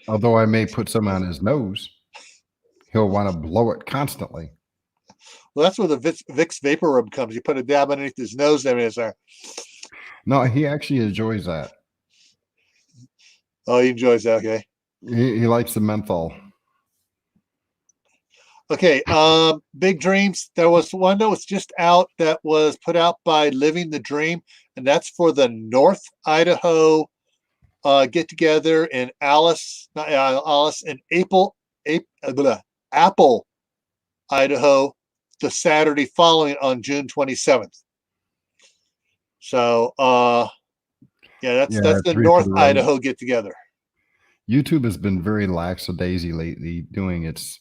Although I may put some on his nose, he'll want to blow it constantly. Well, that's where the Vicks Vapor Rub comes. You put a dab underneath his nose, and everything's there. No, he actually enjoys that. Oh, he enjoys that. Okay. He likes the menthol. Okay. Big Dreams. There was one that was just out that was put out by Living the Dream, and that's for the North Idaho get together in Alice in Apple, Idaho, the Saturday following on June 27th. So, that's the North Idaho get together. YouTube has been very lackadaisy lately doing its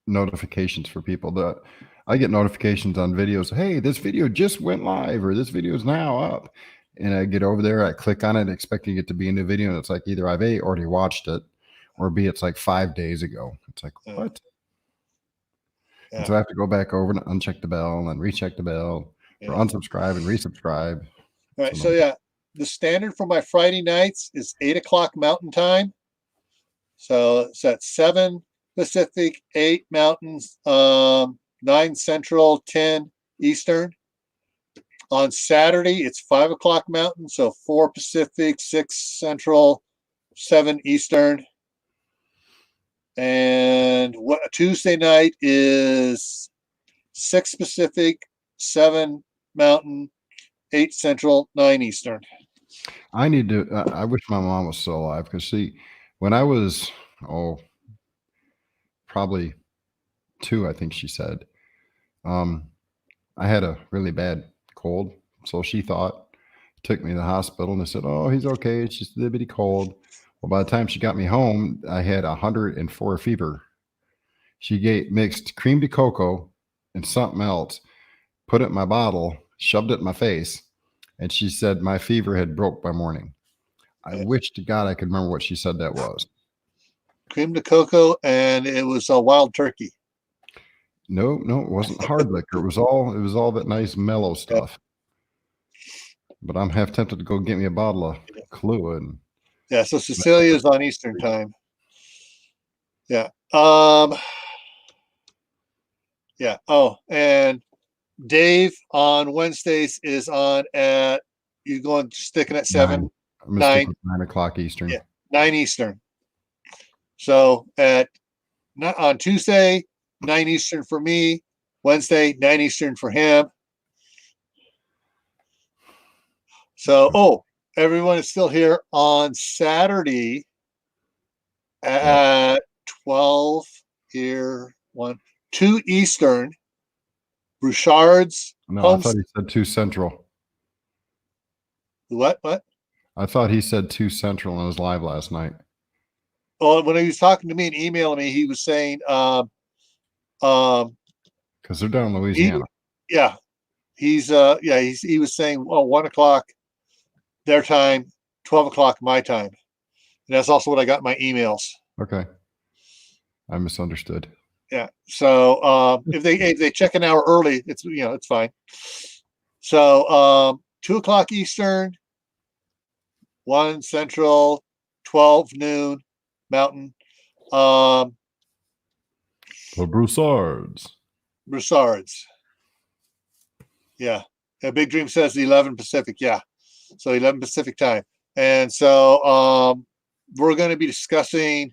notifications for people. I get notifications on videos. Hey, this video just went live, or this video is now up. And I get over there, I click on it, expecting it to be in the video, and it's like either I've already watched it, or B, it's like 5 days ago. It's like, what? Yeah. And so I have to go back over and uncheck the bell and recheck the bell, or unsubscribe and resubscribe. All right. So the standard for my Friday nights is 8 o'clock Mountain Time. So it's at 7 Pacific, 8 Mountains, 9 Central, 10 Eastern. On Saturday, it's 5 o'clock Mountain, so 4 Pacific, 6 Central, 7 Eastern. And Tuesday night is 6 Pacific, 7 Mountain, 8 Central, 9 Eastern. I need to. I wish my mom was still alive, because see, when I was probably 2, I think she said, I had a really bad cold, so she thought, took me to the hospital, and they said, oh, he's okay, it's just a little bitty cold. Well, by the time she got me home, I had 104 fever. She mixed cream de cocoa and something else, put it in my bottle, shoved it in my face, and she said my fever had broke by morning. I wish to God I could remember what she said that was. Cream de cocoa, and it was a wild turkey. No, it wasn't hard liquor. It was all that nice mellow stuff. But I'm half tempted to go get me a bottle of Kahlua. Yeah, so Cecilia's on Eastern time. Yeah. Yeah. Oh, and Dave on Wednesdays is on at, you going sticking at 7? 9 o'clock Eastern. Yeah, 9 Eastern. So on Tuesday, 9 Eastern for me. Wednesday, 9 Eastern for him. So, everyone is still here on Saturday at 12 here, 2 Eastern. Bouchard's. No, I thought he said 2 Central. What? I thought he said 2 Central on his live last night. Well, when he was talking to me and emailing me, he was saying, because they're down in Louisiana. He was saying, 1 o'clock their time, 12 o'clock my time. And that's also what I got in my emails. Okay. I misunderstood. Yeah. So if they check an hour early, it's it's fine. So 2 o'clock Eastern, 1 Central, 12 noon Mountain. The Broussards. Yeah. Big Dream says 11 Pacific. Yeah. So 11 Pacific time. And so we're going to be discussing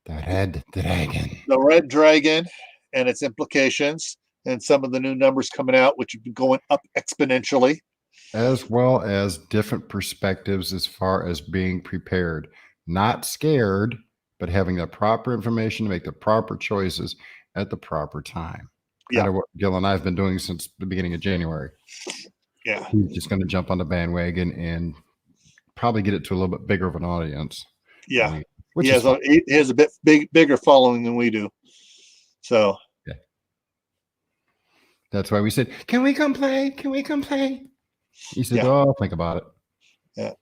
The red dragon. The red dragon and its implications, and some of the new numbers coming out, which have been going up exponentially. As well as different perspectives as far as being prepared. Not scared, but having the proper information to make the proper choices at the proper time. Yeah. Kind of what Gil and I have been doing since the beginning of January. Yeah. He's just going to jump on the bandwagon and probably get it to a little bit bigger of an audience. Yeah. Which he is fine. he has a bit bigger following than we do. So that's why we said, can we come play? Can we come play? He said, Yeah. oh, think about it. Yeah.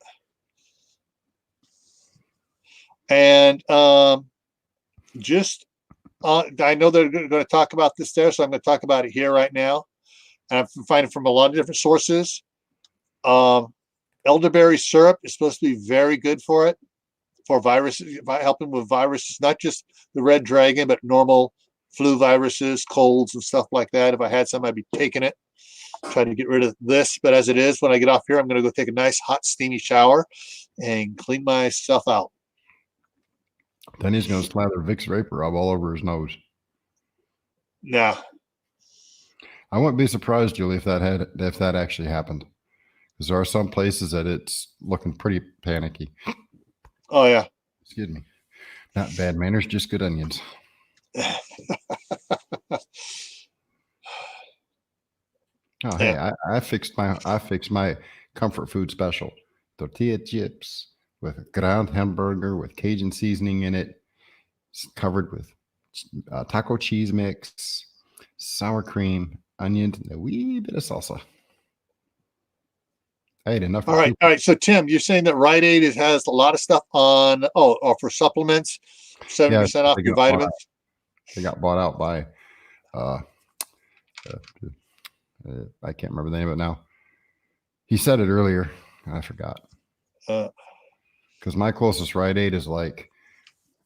And I know they're going to talk about this there, so I'm going to talk about it here right now. And I've been finding from a lot of different sources. Elderberry syrup is supposed to be very good for it, for viruses, helping with viruses, not just the red dragon, but normal flu viruses, colds, and stuff like that. If I had some, I'd be taking it, trying to get rid of this. But as it is, when I get off here, I'm going to go take a nice, hot, steamy shower and clean myself out. Then he's going to slather Vicks Vapor Rub all over his nose. Nah. I wouldn't be surprised, Julie, if that actually happened. Because there are some places that it's looking pretty panicky. Oh, yeah. Excuse me. Not bad manners, just good onions. Oh, hey, Yeah. I fixed my comfort food special. Tortilla chips with a ground hamburger with Cajun seasoning in it. It's covered with taco cheese mix, sour cream, onions, and a wee bit of salsa. I ate enough. All right. So, Tim, you're saying that Rite Aid has a lot of stuff on, or for supplements, 70% off your vitamins? They got bought out by, I can't remember the name of it now. He said it earlier. I forgot. Because my closest Rite Aid is like,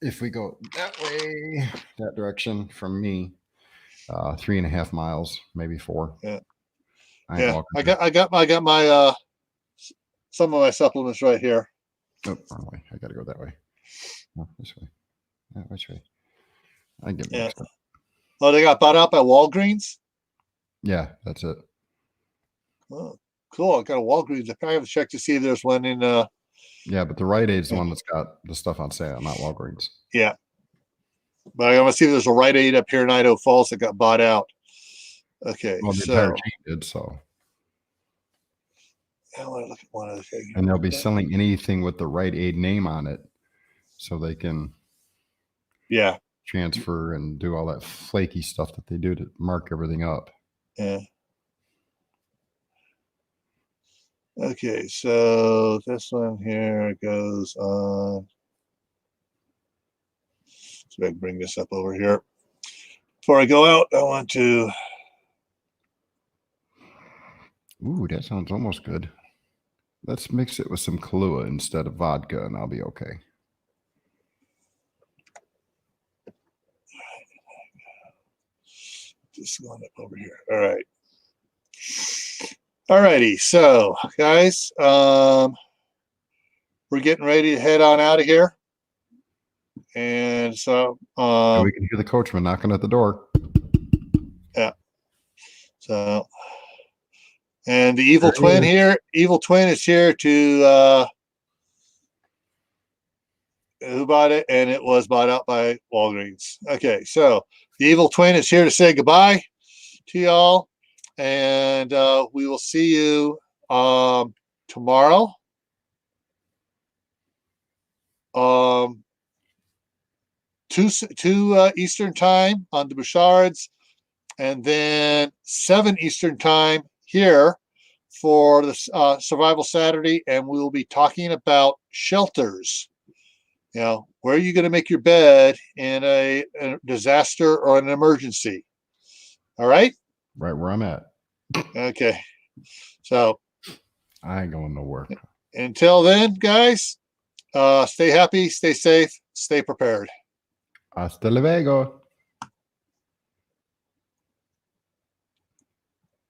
if we go that way, that direction from me, 3.5 miles, maybe 4. Yeah. I got my some of my supplements right here. Oh, wrong way. I got to go that way. No, this way. No, which way? I get mixed up. Oh, they got bought out by Walgreens? Yeah, that's it. Oh, cool. I got a Walgreens. I probably have to check to see if there's one in. Yeah, but the Rite Aid's the one that's got the stuff on sale, not Walgreens. Yeah. But I want to see if there's a Rite Aid up here in Idaho Falls that got bought out. Okay. Well, the entire chain did so. I want to look at one other thing. And they'll be selling anything with the Rite Aid name on it, so they can transfer and do all that flaky stuff that they do to mark everything up. Yeah. Okay, so this one here goes on. So I can bring this up over here. Before I go out, I want to. Ooh, that sounds almost good. Let's mix it with some Kahlua instead of vodka, and I'll be okay. Just going up over here. All right. All righty. So, guys, we're getting ready to head on out of here. And so and we can hear the coachman knocking at the door. Yeah. So, and the evil twin is here to who bought it, and it was bought out by Walgreens. Okay, so the evil twin is here to say goodbye to y'all, and we will see you tomorrow. 2 Eastern time on the Bouchards, and then 7 Eastern time here for the Survival Saturday, and we will be talking about shelters. You know, where are you going to make your bed in a disaster or an emergency? All right? Right where I'm at. Okay. So I ain't going nowhere. Until then, guys, stay happy, stay safe, stay prepared. Hasta luego.